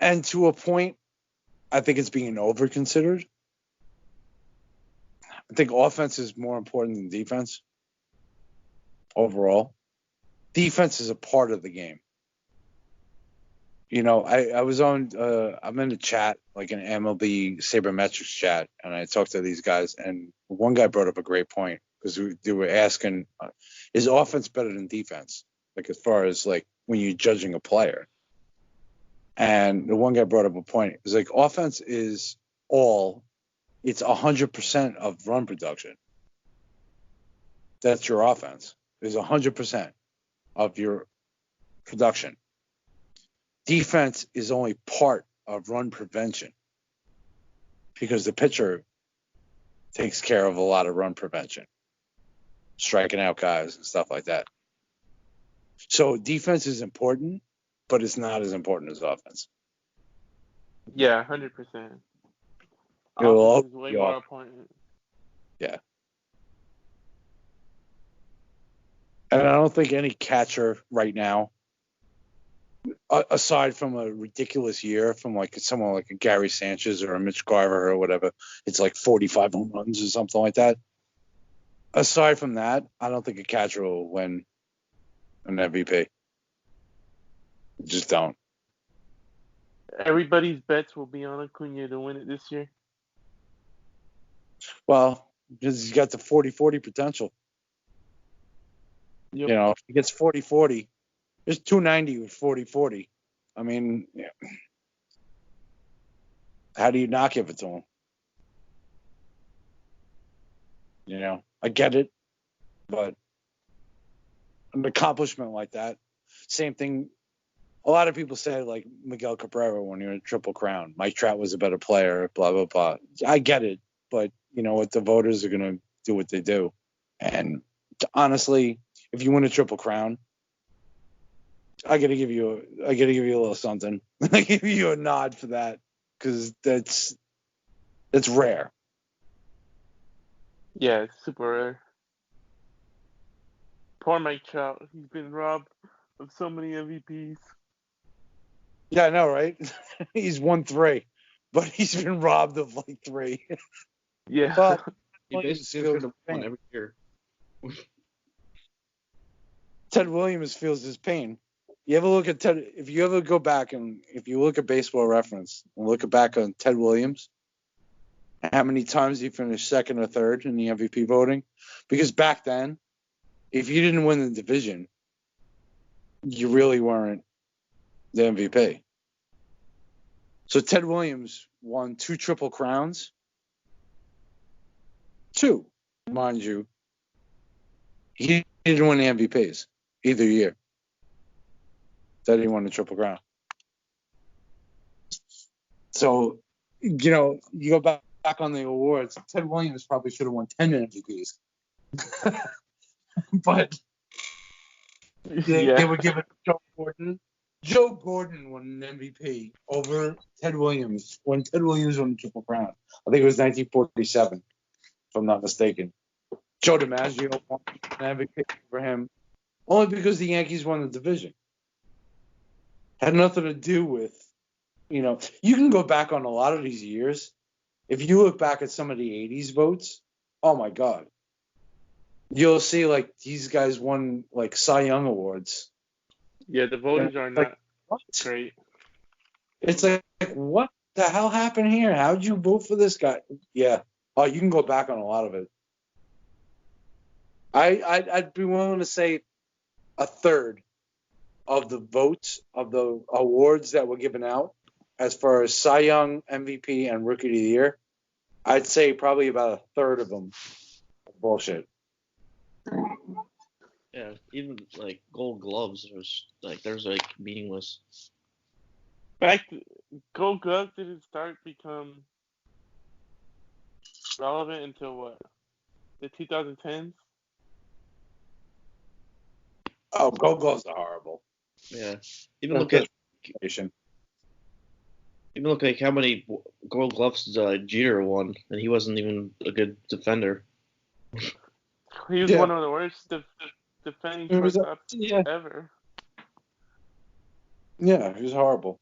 C: and to a point, I think it's being over-considered. I think offense is more important than defense overall. Defense is a part of the game. I was on. I'm in a chat, like an MLB sabermetrics chat, and I talked to these guys, and one guy brought up a great point because they were asking, is offense better than defense? Like as far as like when you're judging a player. And the one guy brought up a point. It's like offense is it's 100% of run production. That's your offense. Is 100% of your production. Defense is only part of run prevention because the pitcher takes care of a lot of run prevention, striking out guys and stuff like that. So defense is important, but it's not as important as offense.
D: Yeah, 100%.
C: Well,
D: Offense is way more important.
C: Yeah. And I don't think any catcher right now, aside from a ridiculous year from like someone like a Gary Sanchez or a Mitch Garver or whatever, it's like 45 home runs or something like that. Aside from that, I don't think a catcher will win an MVP. Just don't.
D: Everybody's bets will be on Acuna to win it this year.
C: Well, because he's got the 40-40 potential.
D: Yep.
C: If he gets 40-40, there's 290 with 40-40. I mean, how do you not give it to him? I get it, but an accomplishment like that, same thing. A lot of people say like Miguel Cabrera when he won a Triple Crown. Mike Trout was a better player, blah, blah, blah. I get it, but you know what? The voters are going to do what they do. And honestly, if you win a Triple Crown, I got to give you a little something. I give you a nod for that because that's rare.
D: Yeah, it's super rare. Poor Mike Trout. He's been robbed of so many MVPs.
C: Yeah, I know, right? He's won 3, but he's been robbed of like 3.
D: Yeah.
C: But
A: he basically should have won every year.
C: Ted Williams feels his pain. You ever look at Ted? If you ever go back and if you look at Baseball Reference and look back on Ted Williams, how many times he finished second or third in the MVP voting? Because back then, if you didn't win the division, you really weren't the MVP. So Ted Williams won 2 Triple Crowns. 2, mind you. He didn't win the MVPs either year that he won the Triple Crown. So, you go back on the awards, Ted Williams probably should have won 10 MVPs. But they were giving Joe Gordon. Joe Gordon won an MVP over Ted Williams when Ted Williams won the Triple Crown. I think it was 1947, if I'm not mistaken. Joe DiMaggio won an MVP for him only because the Yankees won the division. Had nothing to do with, you can go back on a lot of these years. If you look back at some of the 80s votes, oh my God. You'll see like these guys won like Cy Young awards.
D: Yeah, the voters are not great.
C: It's like, what the hell happened here? How'd you vote for this guy? Yeah. Oh, you can go back on a lot of it. I'd be willing to say a third of the votes of the awards that were given out as far as Cy Young, MVP, and Rookie of the Year, I'd say probably about a third of them are bullshit.
A: Yeah, even like Gold Gloves was like there's like meaningless.
D: Gold Gloves didn't start become relevant until what? The 2010s?
C: Oh, Gold Gloves are horrible.
A: Yeah. Even look at how many Gold Gloves Jeter won, and he wasn't even a good defender.
D: He was one of the worst defending shortstops ever.
C: Yeah, he was horrible.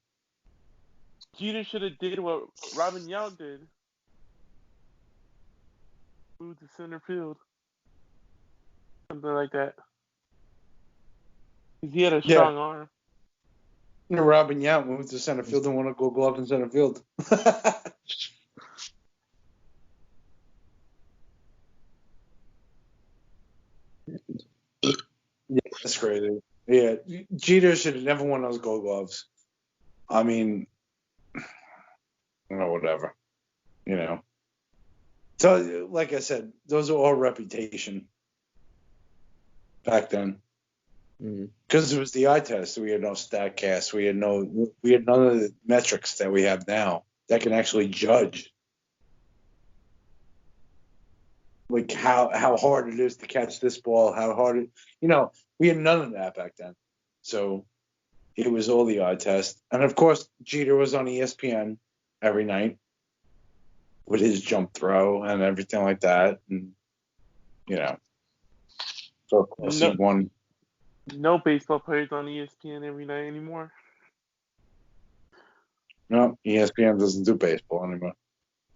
D: Jeter should have did what Robin Yount did. Moved to center field. Something like that. Because he had a strong arm.
C: Robin Yount moved to center field and won a Gold Glove in center field. Yeah, that's crazy. Yeah, Jeter should have never won those Gold Gloves. I mean, whatever. So, like I said, those are all reputation back then. Because it was the eye test. We had no StatCast. We had none of the metrics that we have now that can actually judge like how hard it is to catch this ball, how hard we had none of that back then. So it was all the eye test. And of course, Jeter was on ESPN every night with his jump throw and everything like that. And, so of course he won.
D: No baseball players on ESPN every night anymore.
C: No, ESPN doesn't do baseball anymore.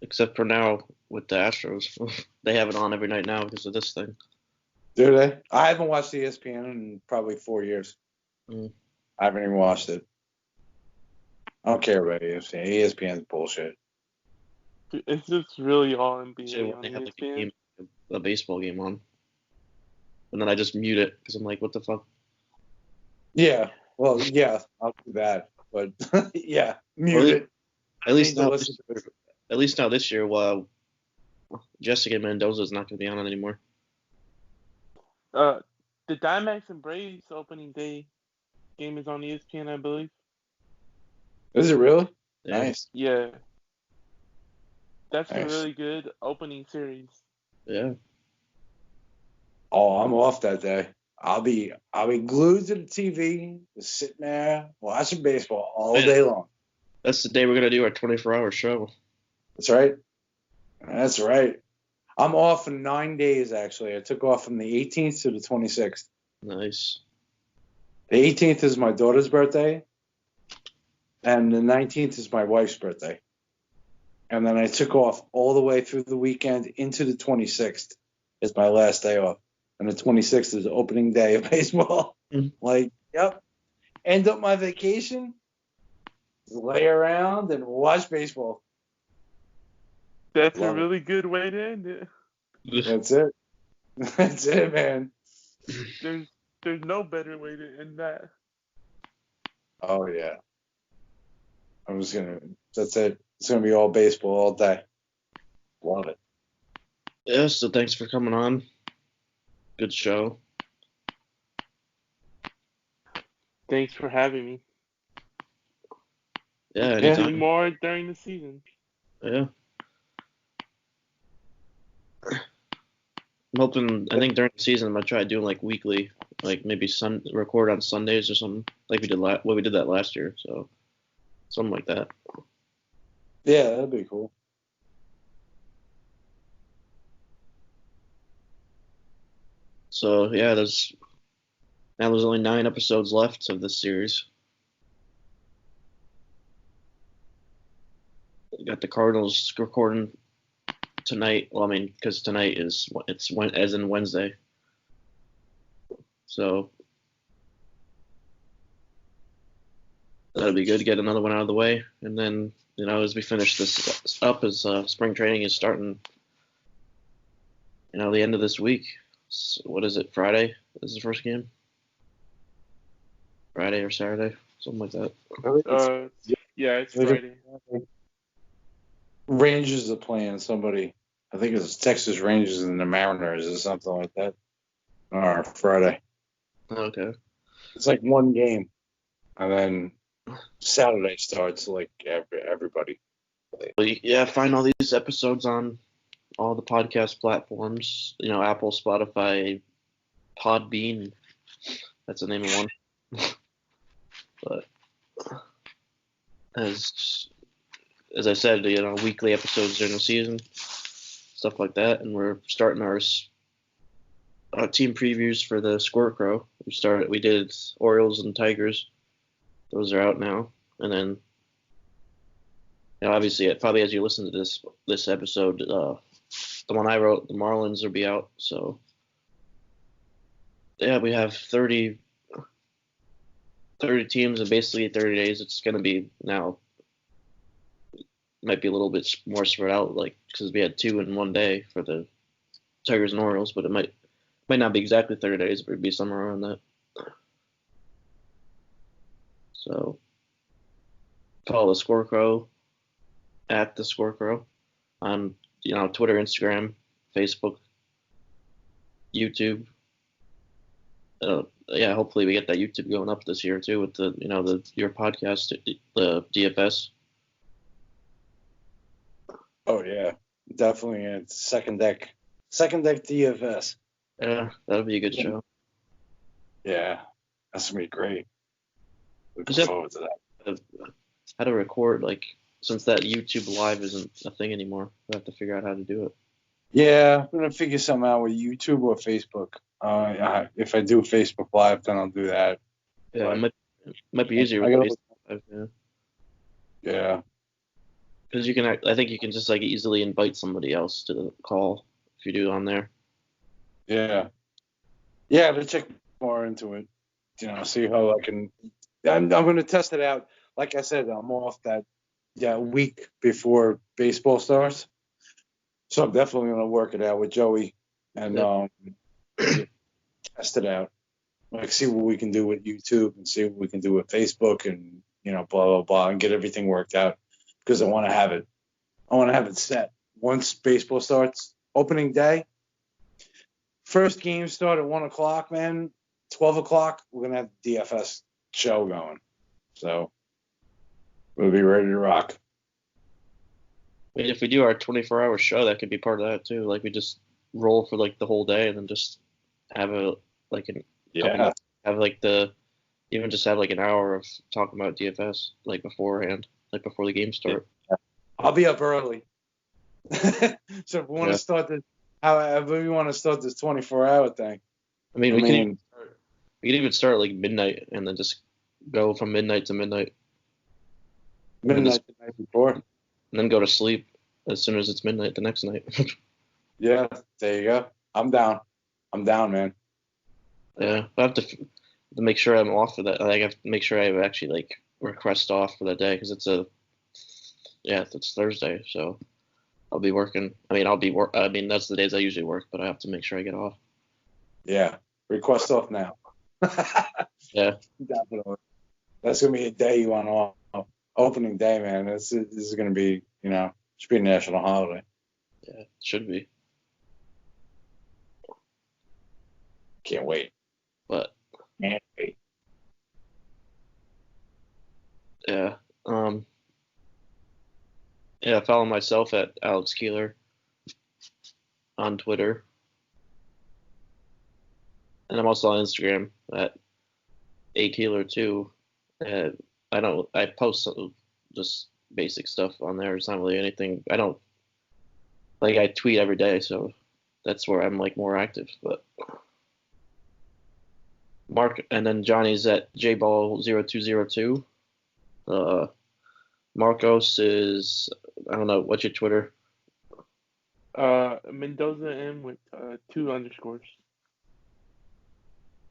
A: Except for now with the Astros. They have it on every night now because of this thing.
C: Do they? I haven't watched ESPN in probably 4 years. I haven't even watched it. I don't care about ESPN. ESPN's bullshit.
D: It's just really all NBA on
A: They have
D: ESPN.
A: a baseball game on. And then I just mute it because I'm like, what the fuck?
C: Yeah. Well, yeah, I'll do that. But, yeah, mute it.
A: At least now this year, Jessica Mendoza is not going to be on it anymore.
D: The Diamondbacks and Braves opening day game is on ESPN, I believe.
C: Is it really?
A: Yeah.
C: Nice.
D: Yeah. That's
C: Nice.
D: a really good opening series.
A: Yeah.
C: Oh, I'm off that day. I'll be glued to the TV, just sitting there watching baseball all day long.
A: That's the day we're gonna do our 24-hour show.
C: That's right. That's right. I'm off for 9 days actually. I took off from the 18th to the 26th.
A: Nice.
C: The 18th is my daughter's birthday, and the 19th is my wife's birthday. And then I took off all the way through the weekend into the 26th is my last day off. And the 26th is the opening day of baseball. Like, yep. End up my vacation, lay around, and watch baseball.
D: That's a really good way to end it.
C: That's it. That's it, man.
D: There's no better way to end that.
C: Oh, yeah. That's it. It's going to be all baseball all day. Love it.
A: Yeah, so thanks for coming on. Good show.
D: Thanks for having me.
A: Yeah, anytime.
D: Do more during the season.
A: Yeah. I'm hoping, I think during the season I'm going to try doing like weekly, like maybe record on Sundays or something, like we did that last year. So something like that.
C: Yeah, that'd be cool.
A: So yeah, there's only 9 episodes left of this series. We got the Cardinals recording tonight. Well, I mean, because tonight it's as in Wednesday. So that'll be good to get another one out of the way, and then as we finish this up, as spring training is starting. The end of this week. So what is it? Friday is the first game. Friday or Saturday, something like that.
D: Yeah, it's Friday.
C: Rangers are playing somebody. I think it's Texas Rangers and the Mariners or something like that. Or Friday.
A: Okay.
C: It's like one game, and then Saturday starts like everybody.
A: Well, yeah, find all these episodes on all the podcast platforms. Apple, Spotify, Podbean. That's the name of one. But as I said, weekly episodes during the season, stuff like that, and we're starting our team previews for the Squirt Crow. We did Orioles and Tigers. Those are out now, and then obviously, probably as you listen to this episode, the one I wrote, the Marlins will be out. So yeah, we have 30 30 teams in basically 30 days. It's going to be now, might be a little bit more spread out, like, because we had 2 in one day for the Tigers and Orioles, but it might not be exactly 30 days, but it'd be somewhere around that. So follow the Scorecrow at the Scorecrow on Twitter, Instagram, Facebook, YouTube. Yeah, hopefully we get that YouTube going up this year too with your podcast, the DFS.
C: Oh yeah, definitely. It's second deck DFS.
A: Yeah, that'll be a good show.
C: Yeah, that's gonna be great. Looking forward to that.
A: How to record, like, since that YouTube Live isn't a thing anymore, we have to figure out how to do it.
C: Yeah, I'm gonna figure something out with YouTube or Facebook. If I do Facebook Live, then I'll do that.
A: Yeah, it might be easier with Facebook Live. Yeah.
C: Yeah.
A: Because I think you can just like easily invite somebody else to the call if you do it on there.
C: Yeah. Yeah, to check more into it. See how I can. I'm going to test it out. Like I said, I'm off that week before baseball starts, so I'm definitely going to work it out with Joey and test it out. Like, see what we can do with YouTube and see what we can do with Facebook and blah blah blah, and get everything worked out, because I want to have it set once baseball starts. Opening day, first game start at 1:00, man. 12:00, we're gonna have the DFS show going, so we'll be ready to rock.
A: I mean, if we do our 24-hour show, that could be part of that too. Like, we just roll for like the whole day and then just have have like an hour of talking about DFS like beforehand, like before the game start.
C: Yeah. I'll be up early. So if we want to start this, however we want to start this 24-hour thing.
A: I mean, we can even start like midnight and then just go from midnight to midnight.
C: Midnight the night before.
A: And then go to sleep as soon as it's midnight the next night.
C: Yeah, there you go. I'm down, man.
A: Yeah, I have to make sure I'm off for that. I have to make sure I actually like request off for that day, because it's Thursday, so I'll be working. I mean, that's the days I usually work, but I have to make sure I get off.
C: Yeah, request off now.
A: Yeah,
C: definitely. That's gonna be a day you want off. Opening day, man. This is gonna be, should be a national holiday.
A: Yeah, it should be.
C: Can't wait.
A: But
C: can't wait.
A: Yeah. Yeah, follow myself at Alex Kielar on Twitter. And I'm also on Instagram at Kielar too. I post just basic stuff on there. It's not really anything. I tweet every day, so that's where I'm like more active. But and then Johnny's at jball0202. Marcos is, I don't know, what's your Twitter?
D: Mendoza M with 2 underscores.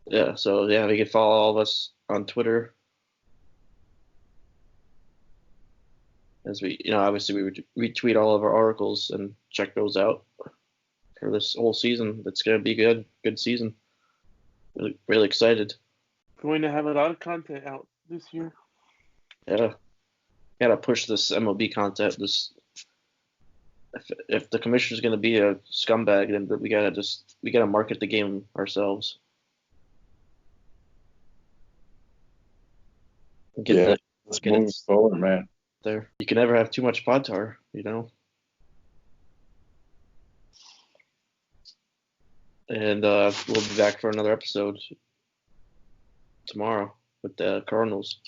A: Yeah, so yeah, we can follow all of us on Twitter. As we, obviously we retweet all of our articles and check those out for this whole season. It's going to be good season. Really, really excited.
D: Going to have a lot of content out this year.
A: Yeah, gotta push this MLB content. If the commissioner's going to be a scumbag, then we gotta market the game ourselves.
C: Let's move forward, man.
A: There, you can never have too much pod tar, And we'll be back for another episode tomorrow with the Cardinals.